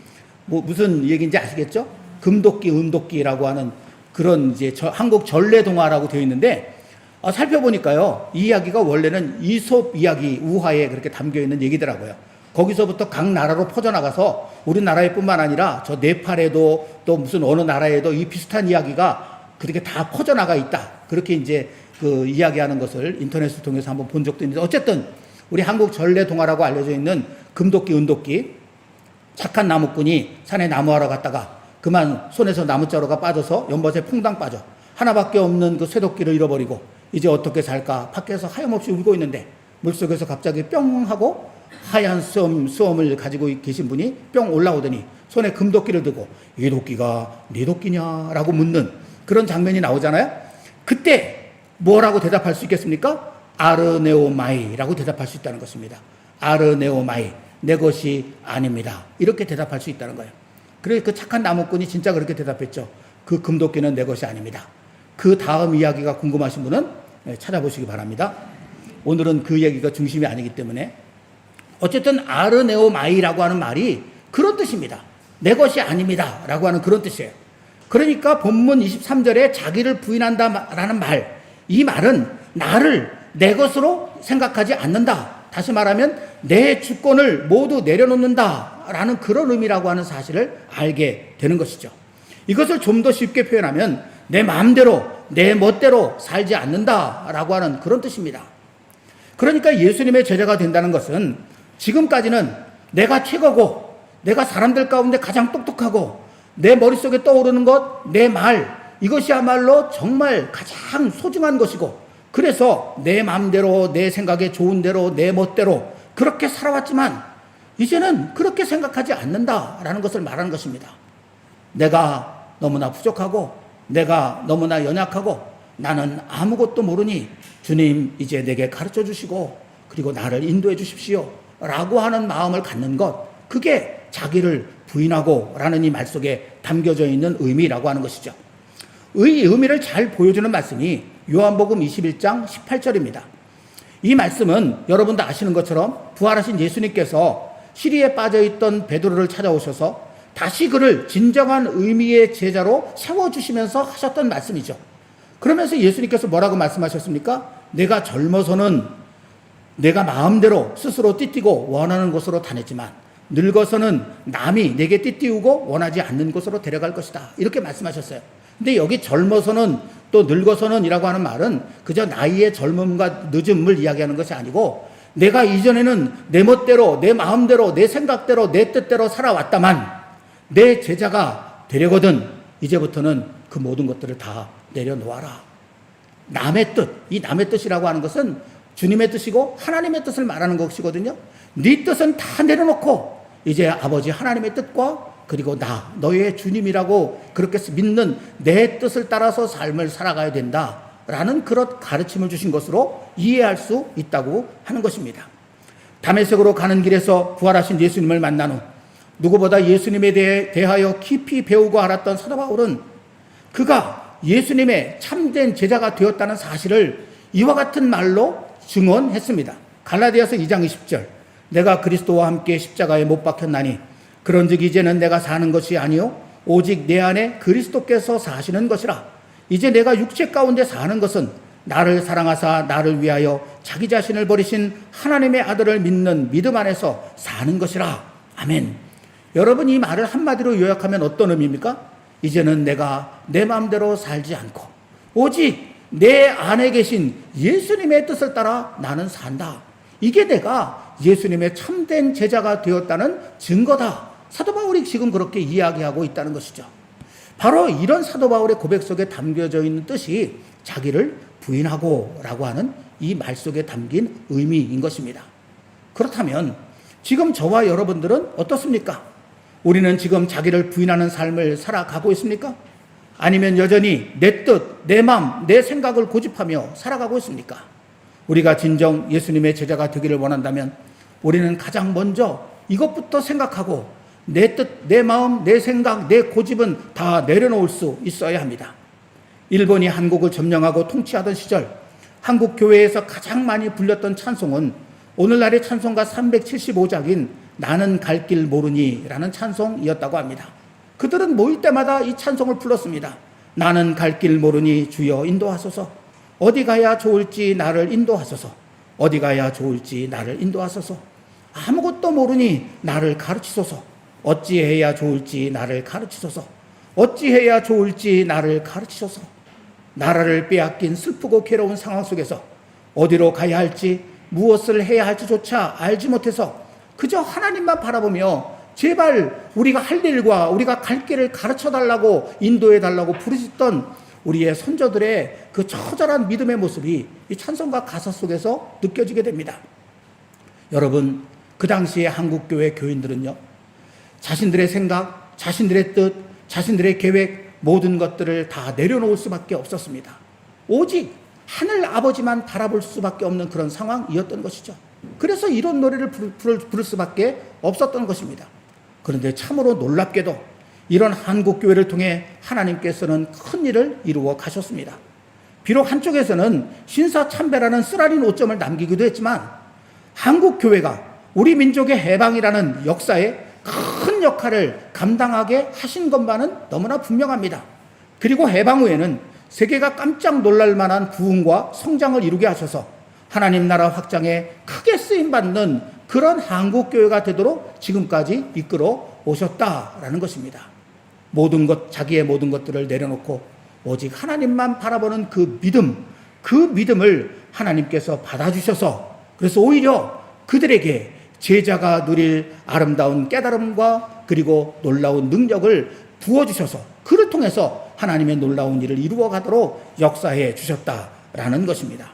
무슨 얘기인지 아시겠죠? 금도끼, 은도끼라고 하는 그런 이제 한국 전래 동화라고 되어 있는데, 살펴보니까요, 이 이야기가 원래는 이솝 이야기 우화에 그렇게 담겨 있는 얘기더라고요. 거기서부터 각 나라로 퍼져나가서 우리나라에 뿐만 아니라 저 네팔에도 또 무슨 어느 나라에도 이 비슷한 이야기가 그렇게 다 퍼져나가 있다. 그렇게 이제 이야기하는 것을 인터넷을 통해서 한번 본 적도 있는데, 어쨌든 우리 한국 전래 동화라고 알려져 있는 금도끼, 은도끼, 착한 나무꾼이 산에 나무하러 갔다가 그만 손에서 나무자루가 빠져서 연못에 퐁당 빠져 하나밖에 없는 그 쇠도끼를 잃어버리고 이제 어떻게 살까 밖에서 하염없이 울고 있는데 물속에서 갑자기 뿅 하고 하얀 수염을 가지고 계신 분이 뿅 올라오더니 손에 금도끼를 들고 이 도끼가 네 도끼냐라고 묻는 그런 장면이 나오잖아요. 그때 뭐라고 대답할 수 있겠습니까? 아르네오마이라고 대답할 수 있다는 것입니다. 아르네오마이, 내 것이 아닙니다. 이렇게 대답할 수 있다는 거예요. 그래서 그 착한 나무꾼이 진짜 그렇게 대답했죠. 그 금도끼는 내 것이 아닙니다. 그 다음 이야기가 궁금하신 분은 찾아보시기 바랍니다. 오늘은 그 얘기가 중심이 아니기 때문에. 어쨌든 아르네오마이라고 하는 말이 그런 뜻입니다. 내 것이 아닙니다 라고 하는 그런 뜻이에요. 그러니까 본문 23절에 자기를 부인한다라는 말, 이 말은 나를 내 것으로 생각하지 않는다. 다시 말하면 내 주권을 모두 내려놓는다라는 그런 의미라고 하는 사실을 알게 되는 것이죠. 이것을 좀 더 쉽게 표현하면 내 마음대로 내 멋대로 살지 않는다라고 하는 그런 뜻입니다. 그러니까 예수님의 제자가 된다는 것은 지금까지는 내가 최고고 내가 사람들 가운데 가장 똑똑하고 내 머릿속에 떠오르는 것, 내 말, 이것이야말로 정말 가장 소중한 것이고, 그래서 내 마음대로 내 생각에 좋은 대로 내 멋대로 그렇게 살아왔지만 이제는 그렇게 생각하지 않는다라는 것을 말하는 것입니다. 내가 너무나 부족하고 내가 너무나 연약하고 나는 아무것도 모르니 주님 이제 내게 가르쳐 주시고 그리고 나를 인도해 주십시오 라고 하는 마음을 갖는 것, 그게 자기를 부인하고 라는 이 말 속에 담겨져 있는 의미라고 하는 것이죠. 이 의미를 잘 보여주는 말씀이 요한복음 21장 18절입니다. 이 말씀은 여러분도 아시는 것처럼 부활하신 예수님께서 시리에 빠져있던 베드로를 찾아오셔서 다시 그를 진정한 의미의 제자로 세워주시면서 하셨던 말씀이죠. 그러면서 예수님께서 뭐라고 말씀하셨습니까? 내가 젊어서는 내가 마음대로 스스로 띠띠고 원하는 곳으로 다녔지만 늙어서는 남이 내게 띠띠우고 원하지 않는 곳으로 데려갈 것이다. 이렇게 말씀하셨어요. 근데 여기 젊어서는 또 늙어서는 이라고 하는 말은 그저 나이의 젊음과 늦음을 이야기하는 것이 아니고, 내가 이전에는 내 멋대로 내 마음대로 내 생각대로 내 뜻대로 살아왔다만 내 제자가 되려거든 이제부터는 그 모든 것들을 다 내려놓아라. 남의 뜻, 이 남의 뜻이라고 하는 것은 주님의 뜻이고 하나님의 뜻을 말하는 것이거든요. 네 뜻은 다 내려놓고 이제 아버지 하나님의 뜻과 그리고 너의 주님이라고 그렇게 믿는 내 뜻을 따라서 삶을 살아가야 된다라는 그런 가르침을 주신 것으로 이해할 수 있다고 하는 것입니다. 다메섹으로 가는 길에서 부활하신 예수님을 만난 후 누구보다 예수님에 대하여 깊이 배우고 알았던 사도 바울은 그가 예수님의 참된 제자가 되었다는 사실을 이와 같은 말로 증언했습니다. 갈라디아서 2장 20절, 내가 그리스도와 함께 십자가에 못 박혔나니 그런즉 이제는 내가 사는 것이 아니요 오직 내 안에 그리스도께서 사시는 것이라. 이제 내가 육체 가운데 사는 것은 나를 사랑하사 나를 위하여 자기 자신을 버리신 하나님의 아들을 믿는 믿음 안에서 사는 것이라. 아멘. 여러분, 이 말을 한마디로 요약하면 어떤 의미입니까? 이제는 내가 내 마음대로 살지 않고 오직 내 안에 계신 예수님의 뜻을 따라 나는 산다. 이게 내가 예수님의 참된 제자가 되었다는 증거다. 사도 바울이 지금 그렇게 이야기하고 있다는 것이죠. 바로 이런 사도 바울의 고백 속에 담겨져 있는 뜻이 자기를 부인하고 라고 하는 이 말 속에 담긴 의미인 것입니다. 그렇다면 지금 저와 여러분들은 어떻습니까? 우리는 지금 자기를 부인하는 삶을 살아가고 있습니까? 아니면 여전히 내 뜻, 내 마음, 내 생각을 고집하며 살아가고 있습니까? 우리가 진정 예수님의 제자가 되기를 원한다면 우리는 가장 먼저 이것부터 생각하고 내 뜻, 내 마음, 내 생각, 내 고집은 다 내려놓을 수 있어야 합니다. 일본이 한국을 점령하고 통치하던 시절 한국 교회에서 가장 많이 불렸던 찬송은 오늘날의 찬송가 375작인 나는 갈 길 모르니 라는 찬송이었다고 합니다. 그들은 모일 때마다 이 찬송을 불렀습니다. 나는 갈 길 모르니 주여 인도하소서. 어디 가야 좋을지 나를 인도하소서. 어디 가야 좋을지 나를 인도하소서. 아무것도 모르니 나를 가르치소서. 어찌해야 좋을지 나를 가르치소서. 어찌해야 좋을지 나를 가르치소서. 나라를 빼앗긴 슬프고 괴로운 상황 속에서 어디로 가야 할지 무엇을 해야 할지조차 알지 못해서 그저 하나님만 바라보며 제발 우리가 할 일과 우리가 갈 길을 가르쳐달라고 인도해달라고 부르짖던 우리의 선조들의 그 처절한 믿음의 모습이 이 찬송가 가사 속에서 느껴지게 됩니다. 여러분, 그 당시에 한국교회 교인들은요, 자신들의 생각, 자신들의 뜻, 자신들의 계획, 모든 것들을 다 내려놓을 수밖에 없었습니다. 오직 하늘 아버지만 바라볼 수밖에 없는 그런 상황이었던 것이죠. 그래서 이런 노래를 부를 수밖에 없었던 것입니다. 그런데 참으로 놀랍게도 이런 한국교회를 통해 하나님께서는 큰 일을 이루어 가셨습니다. 비록 한쪽에서는 신사참배라는 쓰라린 오점을 남기기도 했지만 한국교회가 우리 민족의 해방이라는 역사에 큰 역할을 감당하게 하신 것만은 너무나 분명합니다. 그리고 해방 후에는 세계가 깜짝 놀랄 만한 부흥과 성장을 이루게 하셔서 하나님 나라 확장에 크게 쓰임받는 그런 한국교회가 되도록 지금까지 이끌어 오셨다라는 것입니다. 모든 것, 자기의 모든 것들을 내려놓고 오직 하나님만 바라보는 그 믿음을 하나님께서 받아주셔서 그래서 오히려 그들에게 제자가 누릴 아름다운 깨달음과 그리고 놀라운 능력을 부어주셔서 그를 통해서 하나님의 놀라운 일을 이루어 가도록 역사해 주셨다라는 것입니다.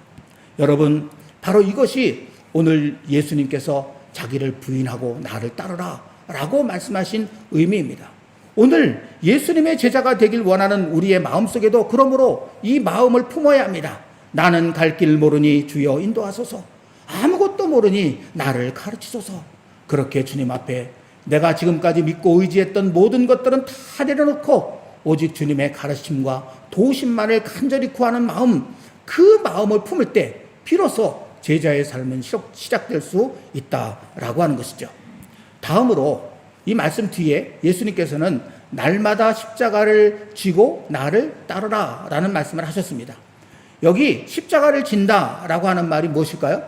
여러분, 바로 이것이 오늘 예수님께서 자기를 부인하고 나를 따르라 라고 말씀하신 의미입니다. 오늘 예수님의 제자가 되길 원하는 우리의 마음속에도 그러므로 이 마음을 품어야 합니다. 나는 갈 길 모르니 주여 인도하소서. 아무것도 모르니 나를 가르치소서. 그렇게 주님 앞에 내가 지금까지 믿고 의지했던 모든 것들은 다 내려놓고 오직 주님의 가르침과 도우심만을 간절히 구하는 마음, 그 마음을 품을 때 비로소 제자의 삶은 시작될 수 있다라고 하는 것이죠. 다음으로 이 말씀 뒤에 예수님께서는 날마다 십자가를 지고 나를 따르라 라는 말씀을 하셨습니다. 여기 십자가를 진다라고 하는 말이 무엇일까요?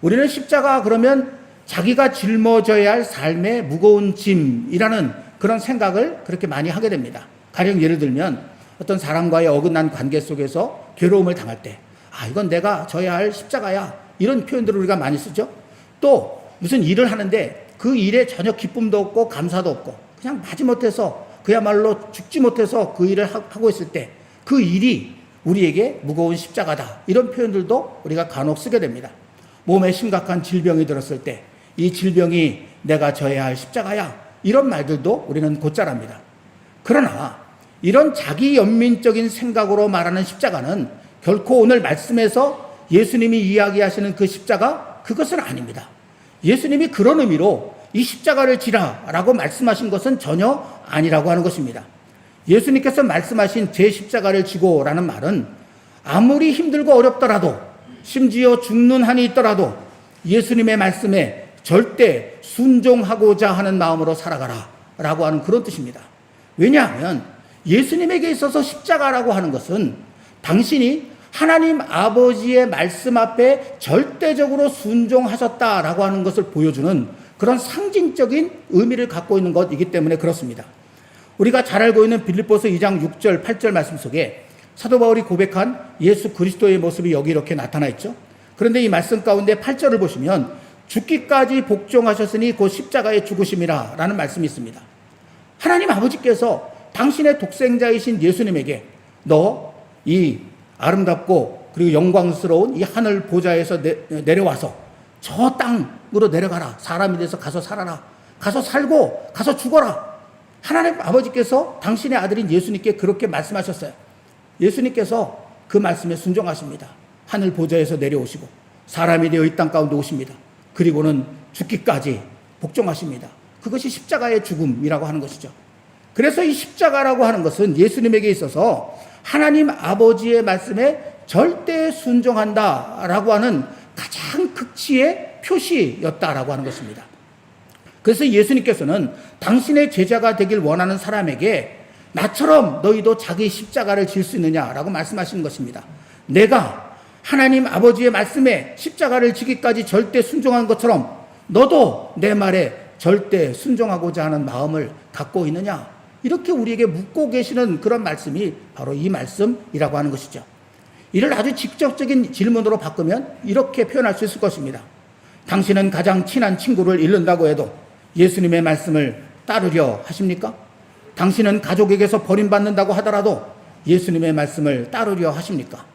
우리는 십자가 그러면 자기가 짊어져야 할 삶의 무거운 짐이라는 그런 생각을 그렇게 많이 하게 됩니다. 가령 예를 들면 어떤 사람과의 어긋난 관계 속에서 괴로움을 당할 때 이건 내가 져야 할 십자가야, 이런 표현들을 우리가 많이 쓰죠. 또 무슨 일을 하는데 그 일에 전혀 기쁨도 없고 감사도 없고 그냥 마지못해서 그야말로 죽지 못해서 그 일을 하고 있을 때 그 일이 우리에게 무거운 십자가다, 이런 표현들도 우리가 간혹 쓰게 됩니다. 몸에 심각한 질병이 들었을 때 이 질병이 내가 져야 할 십자가야, 이런 말들도 우리는 곧잘 합니다. 그러나 이런 자기 연민적인 생각으로 말하는 십자가는 결코 오늘 말씀에서 예수님이 이야기하시는 그 십자가, 그것은 아닙니다. 예수님이 그런 의미로 이 십자가를 지라라고 말씀하신 것은 전혀 아니라고 하는 것입니다. 예수님께서 말씀하신 제 십자가를 지고라는 말은 아무리 힘들고 어렵더라도 심지어 죽는 한이 있더라도 예수님의 말씀에 절대 순종하고자 하는 마음으로 살아가라 라고 하는 그런 뜻입니다. 왜냐하면 예수님에게 있어서 십자가라고 하는 것은 당신이 하나님 아버지의 말씀 앞에 절대적으로 순종하셨다라고 하는 것을 보여주는 그런 상징적인 의미를 갖고 있는 것이기 때문에 그렇습니다. 우리가 잘 알고 있는 빌립보서 2장 6절 8절 말씀 속에 사도 바울이 고백한 예수 그리스도의 모습이 여기 이렇게 나타나 있죠. 그런데 이 말씀 가운데 8절을 보시면 죽기까지 복종하셨으니 곧 십자가의 죽으심이라 라는 말씀이 있습니다. 하나님 아버지께서 당신의 독생자이신 예수님에게 너 이 아름답고 그리고 영광스러운 이 하늘 보좌에서 내려와서 저 땅으로 내려가라. 사람이 돼서 가서 살아라. 가서 살고 가서 죽어라. 하나님 아버지께서 당신의 아들인 예수님께 그렇게 말씀하셨어요. 예수님께서 그 말씀에 순종하십니다. 하늘 보좌에서 내려오시고 사람이 되어 이 땅 가운데 오십니다. 그리고는 죽기까지 복종하십니다. 그것이 십자가의 죽음이라고 하는 것이죠. 그래서 이 십자가라고 하는 것은 예수님에게 있어서 하나님 아버지의 말씀에 절대 순종한다라고 하는 가장 극치의 표시였다라고 하는 것입니다. 그래서 예수님께서는 당신의 제자가 되길 원하는 사람에게 나처럼 너희도 자기 십자가를 질 수 있느냐라고 말씀하시는 것입니다. 내가 하나님 아버지의 말씀에 십자가를 지기까지 절대 순종한 것처럼 너도 내 말에 절대 순종하고자 하는 마음을 갖고 있느냐? 이렇게 우리에게 묻고 계시는 그런 말씀이 바로 이 말씀이라고 하는 것이죠. 이를 아주 직접적인 질문으로 바꾸면 이렇게 표현할 수 있을 것입니다. 당신은 가장 친한 친구를 잃는다고 해도 예수님의 말씀을 따르려 하십니까? 당신은 가족에게서 버림받는다고 하더라도 예수님의 말씀을 따르려 하십니까?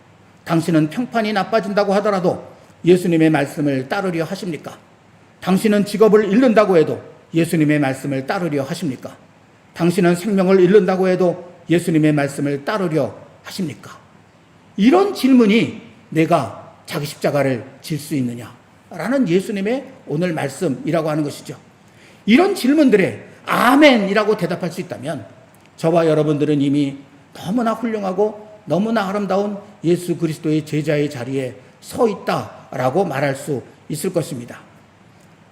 당신은 평판이 나빠진다고 하더라도 예수님의 말씀을 따르려 하십니까? 당신은 직업을 잃는다고 해도 예수님의 말씀을 따르려 하십니까? 당신은 생명을 잃는다고 해도 예수님의 말씀을 따르려 하십니까? 이런 질문이 내가 자기 십자가를 질 수 있느냐? 라는 예수님의 오늘 말씀이라고 하는 것이죠. 이런 질문들에 아멘이라고 대답할 수 있다면 저와 여러분들은 이미 너무나 훌륭하고 너무나 아름다운 예수 그리스도의 제자의 자리에 서 있다라고 말할 수 있을 것입니다.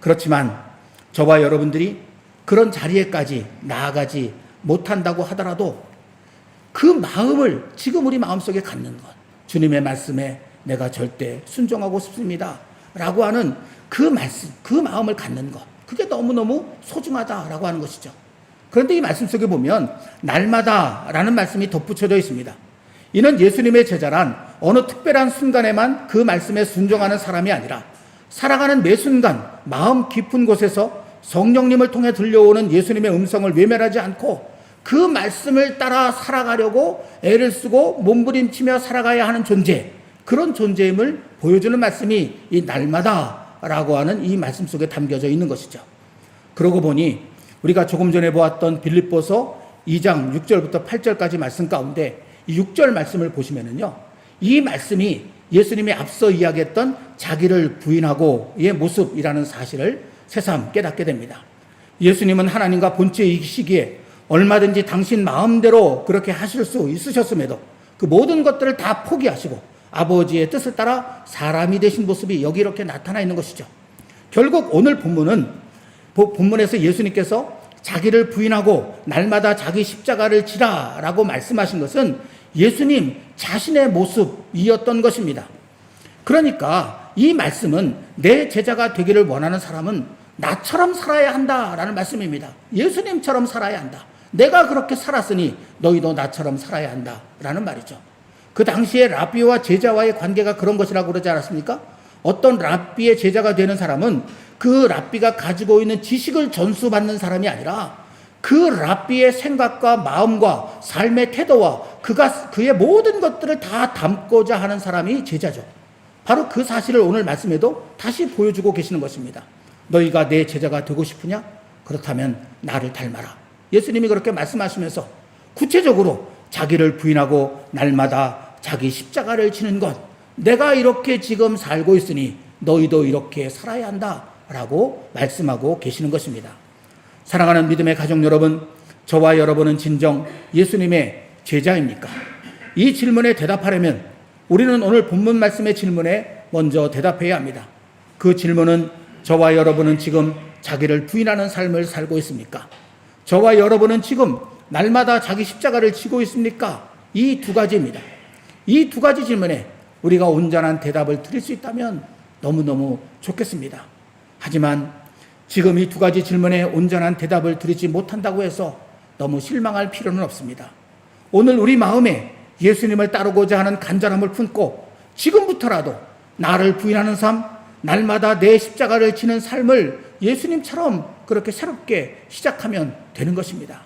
그렇지만 저와 여러분들이 그런 자리에까지 나아가지 못한다고 하더라도 그 마음을 지금 우리 마음속에 갖는 것, 주님의 말씀에 내가 절대 순종하고 싶습니다 라고 하는 그 말씀, 그 마음을 갖는 것, 그게 너무너무 소중하다라고 하는 것이죠. 그런데 이 말씀 속에 보면 날마다 라는 말씀이 덧붙여져 있습니다. 이는 예수님의 제자란 어느 특별한 순간에만 그 말씀에 순종하는 사람이 아니라 살아가는 매 순간 마음 깊은 곳에서 성령님을 통해 들려오는 예수님의 음성을 외면하지 않고 그 말씀을 따라 살아가려고 애를 쓰고 몸부림치며 살아가야 하는 존재, 그런 존재임을 보여주는 말씀이 이 날마다라고 하는 이 말씀 속에 담겨져 있는 것이죠. 그러고 보니 우리가 조금 전에 보았던 빌립보서 2장 6절부터 8절까지 말씀 가운데 이 6절 말씀을 보시면은요, 이 말씀이 예수님이 앞서 이야기했던 자기를 부인하고의 모습이라는 사실을 새삼 깨닫게 됩니다. 예수님은 하나님과 본체이시기에 얼마든지 당신 마음대로 그렇게 하실 수 있으셨음에도 그 모든 것들을 다 포기하시고 아버지의 뜻을 따라 사람이 되신 모습이 여기 이렇게 나타나 있는 것이죠. 결국 오늘 본문에서 예수님께서 자기를 부인하고 날마다 자기 십자가를 지라라고 말씀하신 것은 예수님 자신의 모습이었던 것입니다. 그러니까 이 말씀은 내 제자가 되기를 원하는 사람은 나처럼 살아야 한다라는 말씀입니다. 예수님처럼 살아야 한다. 내가 그렇게 살았으니 너희도 나처럼 살아야 한다라는 말이죠. 그 당시에 랍비와 제자와의 관계가 그런 것이라고 그러지 않았습니까? 어떤 랍비의 제자가 되는 사람은 그 랍비가 가지고 있는 지식을 전수받는 사람이 아니라 그 랍비의 생각과 마음과 삶의 태도와 그의 모든 것들을 다 담고자 하는 사람이 제자죠. 바로 그 사실을 오늘 말씀에도 다시 보여주고 계시는 것입니다. 너희가 내 제자가 되고 싶으냐? 그렇다면 나를 닮아라. 예수님이 그렇게 말씀하시면서 구체적으로 자기를 부인하고 날마다 자기 십자가를 지는 것, 내가 이렇게 지금 살고 있으니 너희도 이렇게 살아야 한다라고 말씀하고 계시는 것입니다. 사랑하는 믿음의 가족 여러분, 저와 여러분은 진정 예수님의 제자입니까? 이 질문에 대답하려면 우리는 오늘 본문 말씀의 질문에 먼저 대답해야 합니다. 그 질문은 저와 여러분은 지금 자기를 부인하는 삶을 살고 있습니까? 저와 여러분은 지금 날마다 자기 십자가를 지고 있습니까? 이 두 가지입니다. 이 두 가지 질문에 우리가 온전한 대답을 드릴 수 있다면 너무너무 좋겠습니다. 하지만 지금 이 두 가지 질문에 온전한 대답을 드리지 못한다고 해서 너무 실망할 필요는 없습니다. 오늘 우리 마음에 예수님을 따르고자 하는 간절함을 품고 지금부터라도 나를 부인하는 삶, 날마다 내 십자가를 지는 삶을 예수님처럼 그렇게 새롭게 시작하면 되는 것입니다.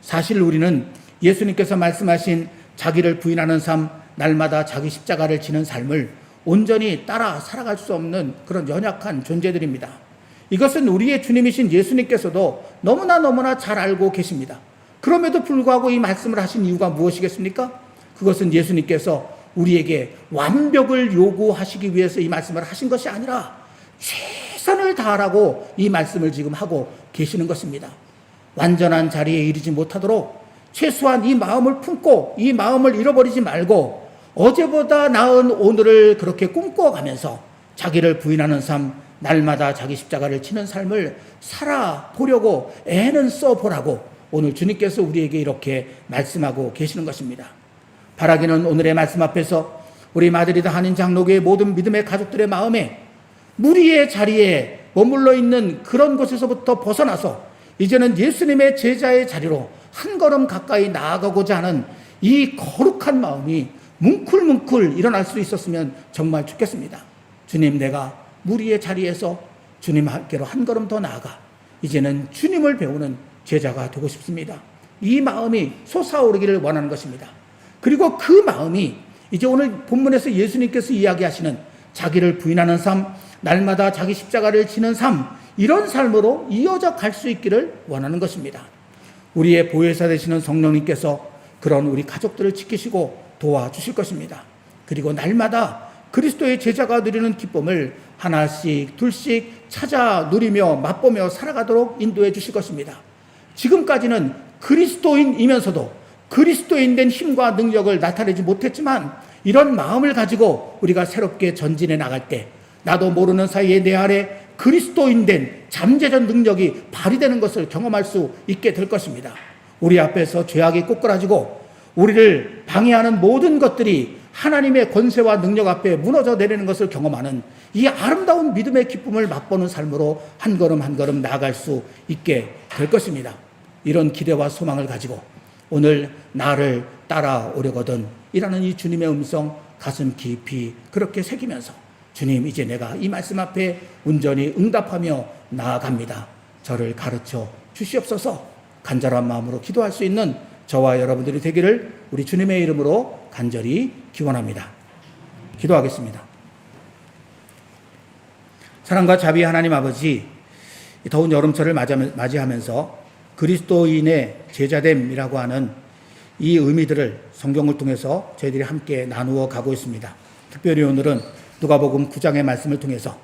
사실 우리는 예수님께서 말씀하신 자기를 부인하는 삶, 날마다 자기 십자가를 지는 삶을 온전히 따라 살아갈 수 없는 그런 연약한 존재들입니다. 이것은 우리의 주님이신 예수님께서도 너무나 잘 알고 계십니다. 그럼에도 불구하고 이 말씀을 하신 이유가 무엇이겠습니까? 그것은 예수님께서 우리에게 완벽을 요구하시기 위해서 이 말씀을 하신 것이 아니라 최선을 다하라고 이 말씀을 지금 하고 계시는 것입니다. 완전한 자리에 이르지 못하도록 최소한 이 마음을 품고 이 마음을 잃어버리지 말고 어제보다 나은 오늘을 그렇게 꿈꿔가면서 자기를 부인하는 삶, 날마다 자기 십자가를 지는 삶을 살아보려고 애는 써보라고 오늘 주님께서 우리에게 이렇게 말씀하고 계시는 것입니다. 바라기는 오늘의 말씀 앞에서 우리 마드리드 한인 장로교의 모든 믿음의 가족들의 마음에 무리의 자리에 머물러 있는 그런 곳에서부터 벗어나서 이제는 예수님의 제자의 자리로 한 걸음 가까이 나아가고자 하는 이 거룩한 마음이 뭉클뭉클 일어날 수 있었으면 정말 좋겠습니다. 주님, 내가 무리의 자리에서 주님께로 한 걸음 더 나아가 이제는 주님을 배우는 제자가 되고 싶습니다. 이 마음이 솟아오르기를 원하는 것입니다. 그리고 그 마음이 이제 오늘 본문에서 예수님께서 이야기하시는 자기를 부인하는 삶, 날마다 자기 십자가를 지는 삶, 이런 삶으로 이어져 갈 수 있기를 원하는 것입니다. 우리의 보혜사 되시는 성령님께서 그런 우리 가족들을 지키시고 도와주실 것입니다. 그리고 날마다 그리스도의 제자가 누리는 기쁨을 하나씩 둘씩 찾아 누리며 맛보며 살아가도록 인도해 주실 것입니다. 지금까지는 그리스도인이면서도 그리스도인 된 힘과 능력을 나타내지 못했지만 이런 마음을 가지고 우리가 새롭게 전진해 나갈 때 나도 모르는 사이에 내 안에 그리스도인 된 잠재적 능력이 발휘되는 것을 경험할 수 있게 될 것입니다. 우리 앞에서 죄악이 꼬꾸라지고 우리를 방해하는 모든 것들이 하나님의 권세와 능력 앞에 무너져 내리는 것을 경험하는 이 아름다운 믿음의 기쁨을 맛보는 삶으로 한 걸음 한 걸음 나아갈 수 있게 될 것입니다. 이런 기대와 소망을 가지고 오늘 나를 따라오려거든 이라는 이 주님의 음성 가슴 깊이 그렇게 새기면서 주님, 이제 내가 이 말씀 앞에 온전히 응답하며 나아갑니다. 저를 가르쳐 주시옵소서. 간절한 마음으로 기도할 수 있는 저와 여러분들이 되기를 우리 주님의 이름으로 간절히 기원합니다. 기도하겠습니다. 사랑과 자비 하나님 아버지, 더운 여름철을 맞이하면서 그리스도인의 제자됨이라고 하는 이 의미들을 성경을 통해서 저희들이 함께 나누어 가고 있습니다. 특별히 오늘은 누가복음 9장의 말씀을 통해서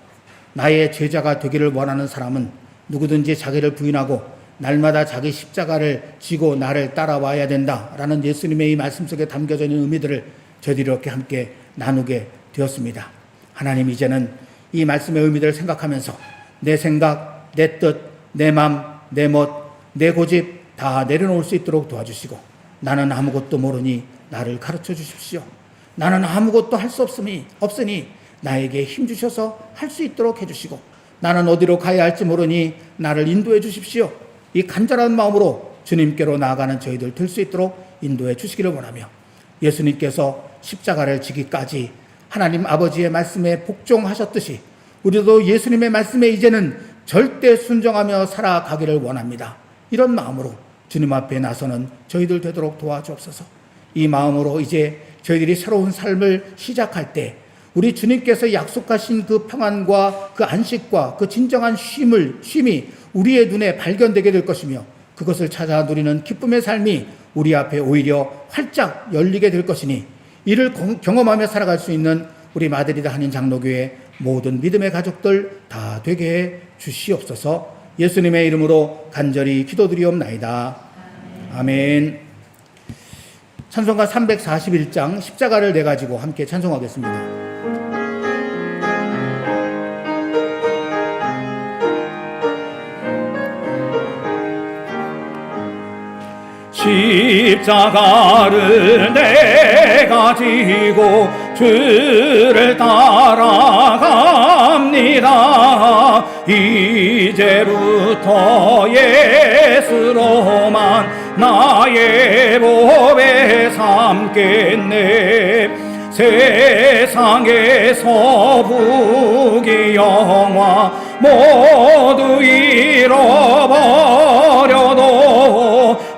나의 제자가 되기를 원하는 사람은 누구든지 자기를 부인하고 날마다 자기 십자가를 지고 나를 따라와야 된다라는 예수님의 이 말씀 속에 담겨져 있는 의미들을 저희들이 이렇게 함께 나누게 되었습니다. 하나님, 이제는 이 말씀의 의미들을 생각하면서 내 생각, 내 뜻, 내 맘, 내 멋, 내 고집 다 내려놓을 수 있도록 도와주시고 나는 아무것도 모르니 나를 가르쳐 주십시오. 나는 아무것도 할 수 없으니 나에게 힘 주셔서 할 수 있도록 해주시고 나는 어디로 가야 할지 모르니 나를 인도해 주십시오. 이 간절한 마음으로 주님께로 나아가는 저희들 될 수 있도록 인도해 주시기를 원하며 예수님께서 십자가를 지기까지 하나님 아버지의 말씀에 복종하셨듯이 우리도 예수님의 말씀에 이제는 절대 순종하며 살아가기를 원합니다. 이런 마음으로 주님 앞에 나서는 저희들 되도록 도와주옵소서. 이 마음으로 이제 저희들이 새로운 삶을 시작할 때 우리 주님께서 약속하신 그 평안과 그 안식과 그 진정한 쉼이 우리의 눈에 발견되게 될 것이며 그것을 찾아 누리는 기쁨의 삶이 우리 앞에 오히려 활짝 열리게 될 것이니 이를 경험하며 살아갈 수 있는 우리 마드리드 한인 장로교회 모든 믿음의 가족들 다 되게 해 주시옵소서. 예수님의 이름으로 간절히 기도드리옵나이다. 아멘. 찬송가 341장 십자가를 내 가지고 함께 찬송하겠습니다. 십자가를 내가 지고 주를 따라갑니다. 이제부터 예수로만 나의 법에 삼겠네. 세상에서 부귀 영화 모두 잃어버려도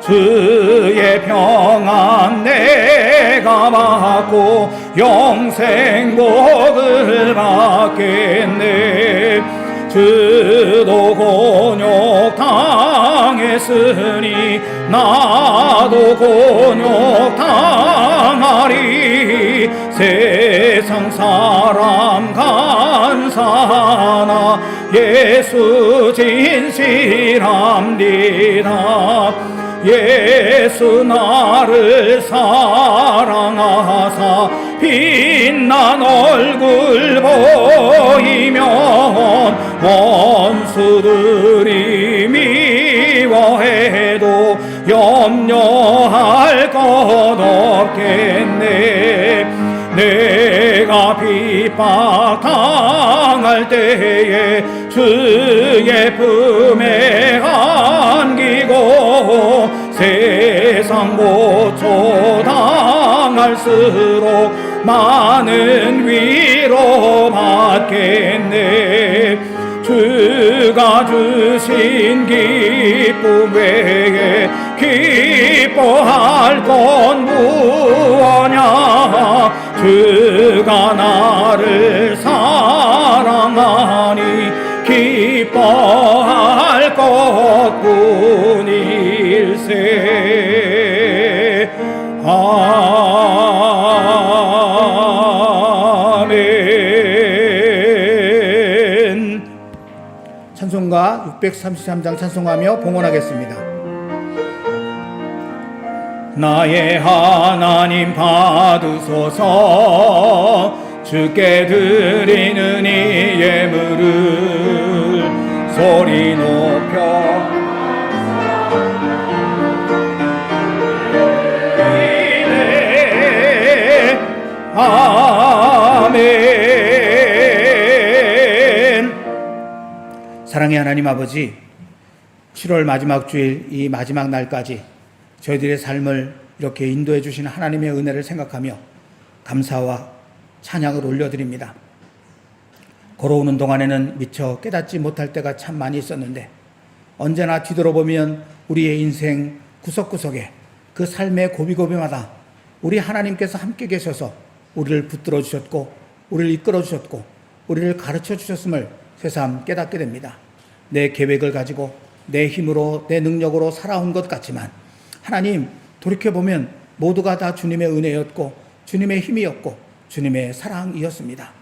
주의 평안 내가 받고 영생 복을 받겠네. 주도 곤욕 당했으니 나도 곤욕 당하리. 세상 사람 간사하나 예수 진실합니다. 예수 나를 사랑하사 빛난 얼굴 보이면 원수들이 미워해도 염려할 것 없겠네. 내가 핍박당할 때에 주의 품에 안기고 세상 고초 당할수록 많은 위로 받겠네. 주가 주신 기쁨 외에 기뻐할 건 무엇냐. 주가 나를 사랑하니 기뻐할 것뿐일세. 아멘. 찬송가 633장 찬송하며 봉헌하겠습니다. 나의 하나님 받으소서. 주께 드리는 이 예물을 소리 높여 아멘. 사랑의 하나님 아버지, 7월 마지막 주일 이 마지막 날까지 저희들의 삶을 이렇게 인도해 주신 하나님의 은혜를 생각하며 감사와 찬양을 올려드립니다. 걸어오는 동안에는 미처 깨닫지 못할 때가 참 많이 있었는데 언제나 뒤돌아보면 우리의 인생 구석구석에 그 삶의 고비고비마다 우리 하나님께서 함께 계셔서 우리를 붙들어 주셨고 우리를 이끌어 주셨고 우리를 가르쳐 주셨음을 새삼 깨닫게 됩니다. 내 계획을 가지고 내 힘으로 내 능력으로 살아온 것 같지만 하나님 돌이켜보면 모두가 다 주님의 은혜였고 주님의 힘이었고 주님의 사랑이었습니다.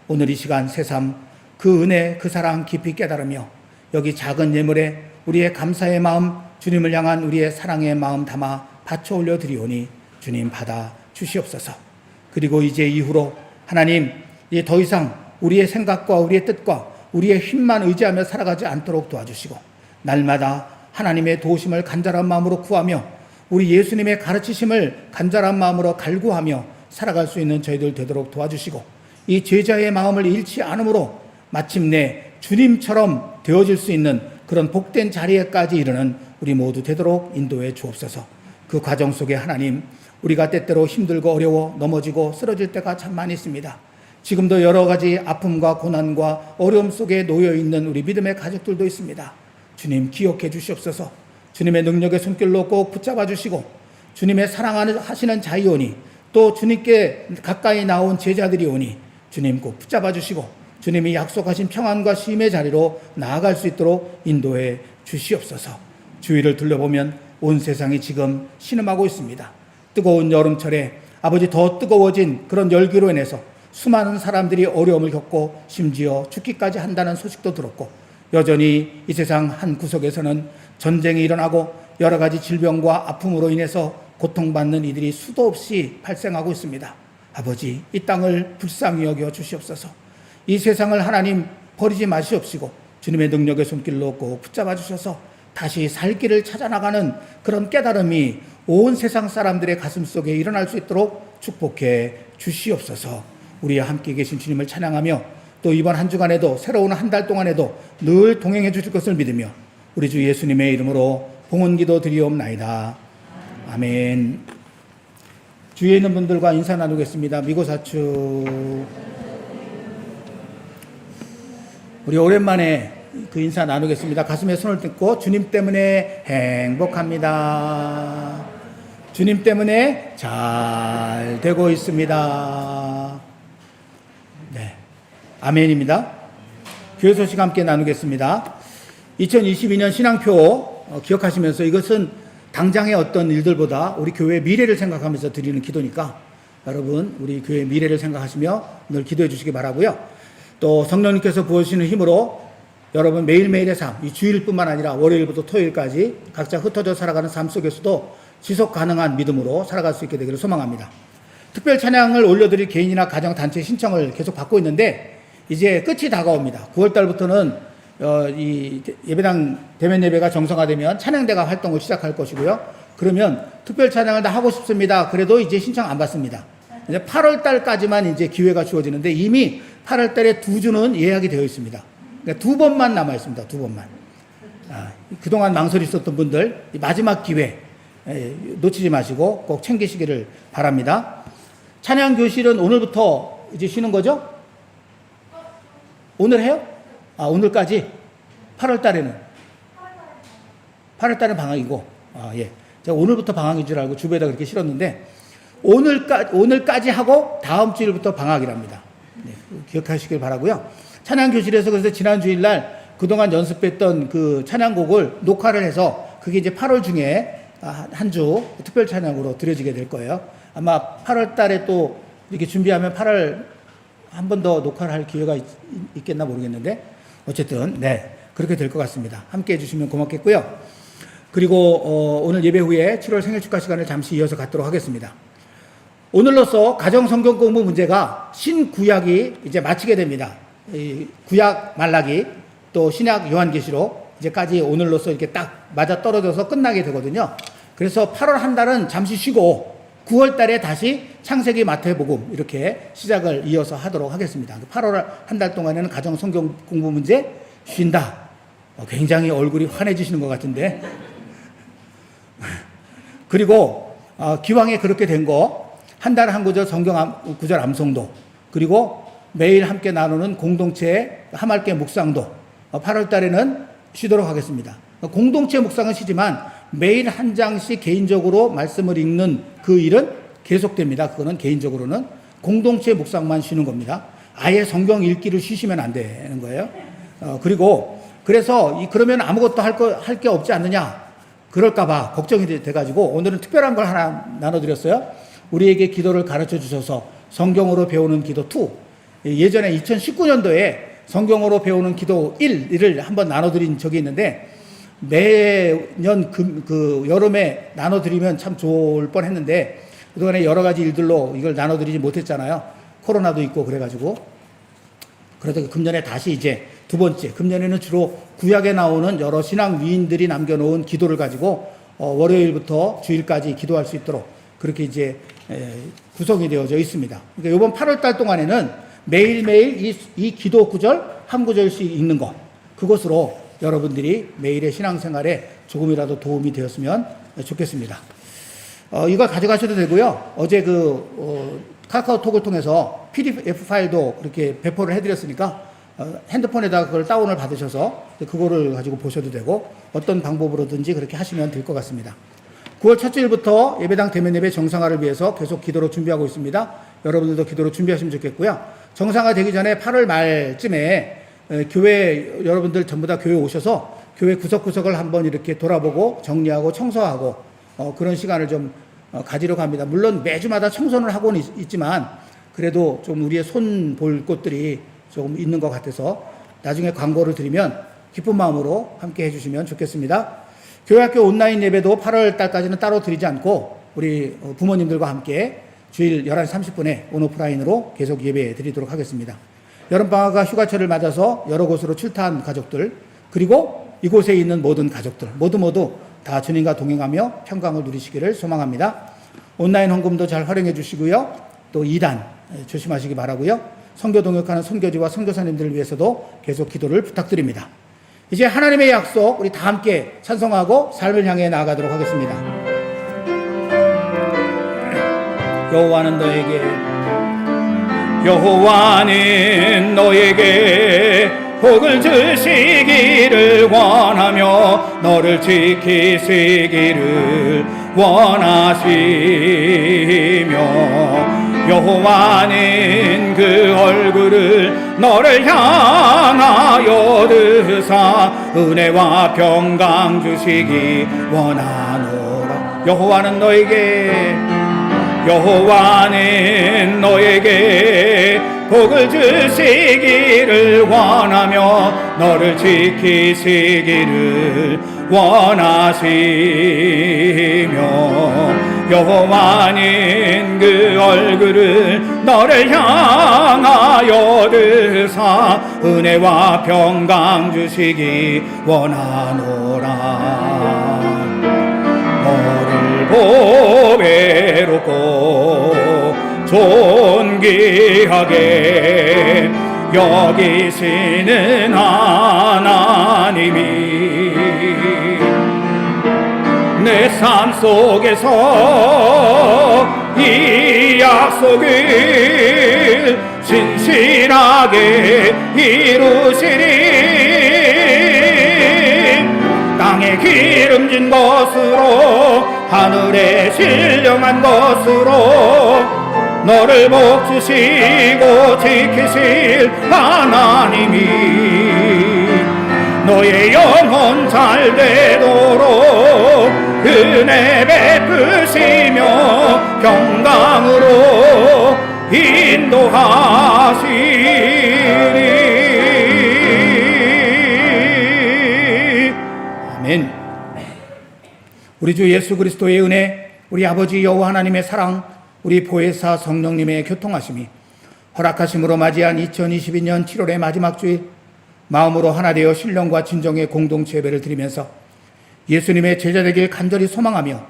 오늘 이 시간 새삼 그 은혜 그 사랑 깊이 깨달으며 여기 작은 예물에 우리의 감사의 마음 주님을 향한 우리의 사랑의 마음 담아 바쳐 올려드리오니 주님 받아 주시옵소서. 그리고 이제 이후로 하나님 이제 더 이상 우리의 생각과 우리의 뜻과 우리의 힘만 의지하며 살아가지 않도록 도와주시고 날마다 하나님의 도우심을 간절한 마음으로 구하며 우리 예수님의 가르치심을 간절한 마음으로 갈구하며 살아갈 수 있는 저희들 되도록 도와주시고 이 제자의 마음을 잃지 않으므로 마침내 주님처럼 되어질 수 있는 그런 복된 자리에까지 이르는 우리 모두 되도록 인도해 주옵소서. 그 과정 속에 하나님 우리가 때때로 힘들고 어려워 넘어지고 쓰러질 때가 참 많이 있습니다. 지금도 여러 가지 아픔과 고난과 어려움 속에 놓여 있는 우리 믿음의 가족들도 있습니다. 주님 기억해 주시옵소서. 주님의 능력의 손길로 꼭 붙잡아 주시고 주님의 사랑하시는 자이오니 또 주님께 가까이 나온 제자들이 오니 주님 꼭 붙잡아 주시고 주님이 약속하신 평안과 쉼의 자리로 나아갈 수 있도록 인도해 주시옵소서. 주위를 둘러보면 온 세상이 지금 신음하고 있습니다. 뜨거운 여름철에 아버지 더 뜨거워진 그런 열기로 인해서 수많은 사람들이 어려움을 겪고 심지어 죽기까지 한다는 소식도 들었고 여전히 이 세상 한 구석에서는 전쟁이 일어나고 여러 가지 질병과 아픔으로 인해서 고통받는 이들이 수도 없이 발생하고 있습니다. 아버지 이 땅을 불쌍히 여겨 주시옵소서. 이 세상을 하나님 버리지 마시옵시고 주님의 능력의 손길로 꼭 붙잡아 주셔서 다시 살 길을 찾아나가는 그런 깨달음이 온 세상 사람들의 가슴 속에 일어날 수 있도록 축복해 주시옵소서. 우리와 함께 계신 주님을 찬양하며 또 이번 한 주간에도 새로운 한 달 동안에도 늘 동행해 주실 것을 믿으며 우리 주 예수님의 이름으로 봉헌기도 드리옵나이다. 아멘. 주위에 있는 분들과 인사 나누겠습니다. 미고사추. 우리 오랜만에 그 인사 나누겠습니다. 가슴에 손을 얹고 주님 때문에 행복합니다. 주님 때문에 잘 되고 있습니다. 네, 아멘입니다. 교회 소식 함께 나누겠습니다. 2022년 신앙표 기억하시면서 이것은 당장의 어떤 일들보다 우리 교회의 미래를 생각하면서 드리는 기도니까 여러분 우리 교회의 미래를 생각하시며 늘 기도해 주시기 바라고요. 또 성령님께서 부어주시는 힘으로 여러분 매일매일의 삶, 이 주일뿐만 아니라 월요일부터 토요일까지 각자 흩어져 살아가는 삶 속에서도 지속 가능한 믿음으로 살아갈 수 있게 되기를 소망합니다. 특별 찬양을 올려드릴 개인이나 가정, 단체 신청을 계속 받고 있는데 이제 끝이 다가옵니다. 9월달부터는 이 예배당 대면 예배가 정상화되면 찬양대가 활동을 시작할 것이고요. 그러면 특별 찬양을 다 하고 싶습니다. 그래도 이제 신청 안 받습니다. 이제 8월달까지만 이제 기회가 주어지는데 이미 8월달에 2주는 예약이 되어 있습니다. 그러니까 2번만 남아 있습니다. 2번만. 그동안 망설이 있었던 분들 마지막 기회 놓치지 마시고 꼭 챙기시기를 바랍니다. 찬양 교실은 오늘부터 이제 쉬는 거죠? 오늘 해요? 오늘까지? 8월 달에는? 8월 달은 방학이고, 예. 제가 오늘부터 방학인 줄 알고 주부에다 그렇게 실었는데, 오늘까지 하고 다음 주일부터 방학이랍니다. 네, 기억하시길 바라고요. 찬양 교실에서 그래서 지난 주일날 그동안 연습했던 그 찬양곡을 녹화를 해서 그게 이제 8월 중에 한 주 특별 찬양으로 드려지게 될 거예요. 아마 8월 달에 또 이렇게 준비하면 8월 한 번 더 녹화를 할 기회가 있겠나 모르겠는데 어쨌든 네 그렇게 될 것 같습니다. 함께 해주시면 고맙겠고요. 그리고 오늘 예배 후에 7월 생일 축하 시간을 잠시 이어서 갖도록 하겠습니다. 오늘로써 가정 성경 공부 문제가 신구약이 이제 마치게 됩니다. 이 구약 말라기 또 신약 요한계시록 이제까지 오늘로써 이렇게 딱 맞아 떨어져서 끝나게 되거든요. 그래서 8월 한 달은 잠시 쉬고 9월 달에 다시 창세기 마태복음 이렇게 시작을 이어서 하도록 하겠습니다. 8월 한 달 동안에는 가정 성경 공부 문제 쉰다. 굉장히 얼굴이 환해지시는 것 같은데. 그리고 기왕에 그렇게 된 거 한 달에 한 구절 성경 구절 암송도 그리고 매일 함께 나누는 공동체 하말께 묵상도 8월 달에는 쉬도록 하겠습니다. 공동체 묵상은 쉬지만 매일 한 장씩 개인적으로 말씀을 읽는 그 일은 계속됩니다. 그거는 개인적으로는 공동체 묵상만 쉬는 겁니다. 아예 성경 읽기를 쉬시면 안 되는 거예요. 그리고 그래서 그러면 아무것도 할 게 없지 않느냐 그럴까봐 걱정이 돼가지고 오늘은 특별한 걸 하나 나눠드렸어요. 우리에게 기도를 가르쳐 주셔서 성경으로 배우는 기도 2. 예전에 2019년도에 성경으로 배우는 기도 1을 한번 나눠드린 적이 있는데 매년 그 여름에 나눠드리면 참 좋을 뻔 했는데 그동안에 여러 가지 일들로 이걸 나눠드리지 못했잖아요. 코로나도 있고 그래가지고. 그래서 금년에 다시 이제 두 번째, 금년에는 주로 구약에 나오는 여러 신앙 위인들이 남겨놓은 기도를 가지고 월요일부터 주일까지 기도할 수 있도록 그렇게 이제 구성이 되어져 있습니다. 그러니까 이번 8월 달 동안에는 매일매일 이 기도 구절 한 구절씩 읽는 것 그것으로 여러분들이 매일의 신앙생활에 조금이라도 도움이 되었으면 좋겠습니다. 이걸 가져가셔도 되고요. 어제 카카오톡을 통해서 PDF 파일도 그렇게 배포를 해드렸으니까 핸드폰에다가 그걸 다운을 받으셔서 그거를 가지고 보셔도 되고 어떤 방법으로든지 그렇게 하시면 될 것 같습니다. 9월 첫 주일부터 예배당 대면 예배 정상화를 위해서 계속 기도로 준비하고 있습니다. 여러분들도 기도로 준비하시면 좋겠고요. 정상화 되기 전에 8월 말쯤에 교회 여러분들 전부 다 교회 오셔서 교회 구석구석을 한번 이렇게 돌아보고 정리하고 청소하고 그런 시간을 좀 가지려고 합니다. 물론 매주마다 청소를 하고는 있지만 그래도 좀 우리의 손 볼 곳들이 조금 있는 것 같아서 나중에 광고를 드리면 기쁜 마음으로 함께 해주시면 좋겠습니다. 교회학교 온라인 예배도 8월 달까지는 따로 드리지 않고 우리 부모님들과 함께 주일 11시 30분에 온오프라인으로 계속 예배 드리도록 하겠습니다. 여름방학과 휴가철을 맞아서 여러 곳으로 출타한 가족들 그리고 이곳에 있는 모든 가족들 모두 다 주님과 동행하며 평강을 누리시기를 소망합니다. 온라인 헌금도 잘 활용해 주시고요. 또 2단 조심하시기 바라고요. 선교 동역하는 선교지와 선교사님들을 위해서도 계속 기도를 부탁드립니다. 이제 하나님의 약속 우리 다 함께 찬송하고 삶을 향해 나아가도록 하겠습니다. 여호와는 너에게 복을 주시기를 원하며 너를 지키시기를 원하시며 여호와는 그 얼굴을 너를 향하여 드사 은혜와 평강 주시기 원하노라. 여호와는 너에게 복을 주시기를 원하며 너를 지키시기를 원하시며 여호와는 그 얼굴을 너를 향하여 드사 은혜와 평강 주시기 원하노라. 너를 보배롭고 존귀하게 여기시는 하나님이 내 삶 속에서 이 약속을 신실하게 이루시리. 땅에 기름진 것으로 하늘에 신령한 것으로 너를 복주시고 지키실 하나님이 너의 영혼 잘 되도록 은혜 베푸시며 평강으로 인도하시리. 아멘. 우리 주 예수 그리스도의 은혜, 우리 아버지 여호와 하나님의 사랑, 우리 보혜사 성령님의 교통하심이 허락하심으로 맞이한 2022년 7월의 마지막 주일 마음으로 하나 되어 신령과 진정의 공동체 예배를 드리면서 예수님의 제자 되길 간절히 소망하며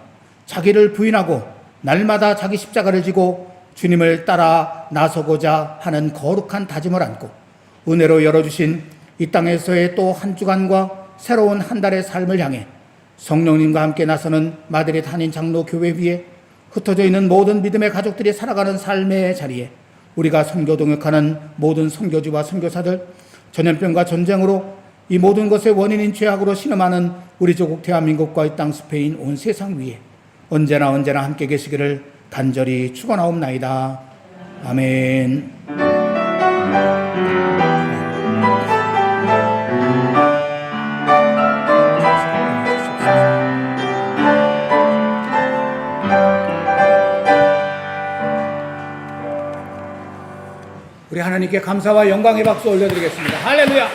자기를 부인하고 날마다 자기 십자가를 지고 주님을 따라 나서고자 하는 거룩한 다짐을 안고 은혜로 열어주신 이 땅에서의 또 한 주간과 새로운 한 달의 삶을 향해 성령님과 함께 나서는 마드리드 한인 장로 교회 위에 흩어져 있는 모든 믿음의 가족들이 살아가는 삶의 자리에 우리가 선교 동역하는 모든 선교지와 선교사들, 전염병과 전쟁으로 이 모든 것의 원인인 죄악으로 신음하는 우리 조국 대한민국과 이 땅 스페인 온 세상 위에 언제나 함께 계시기를 간절히 축원하옵나이다. 아멘. 우리 하나님께 감사와 영광의 박수 올려드리겠습니다. 할렐루야.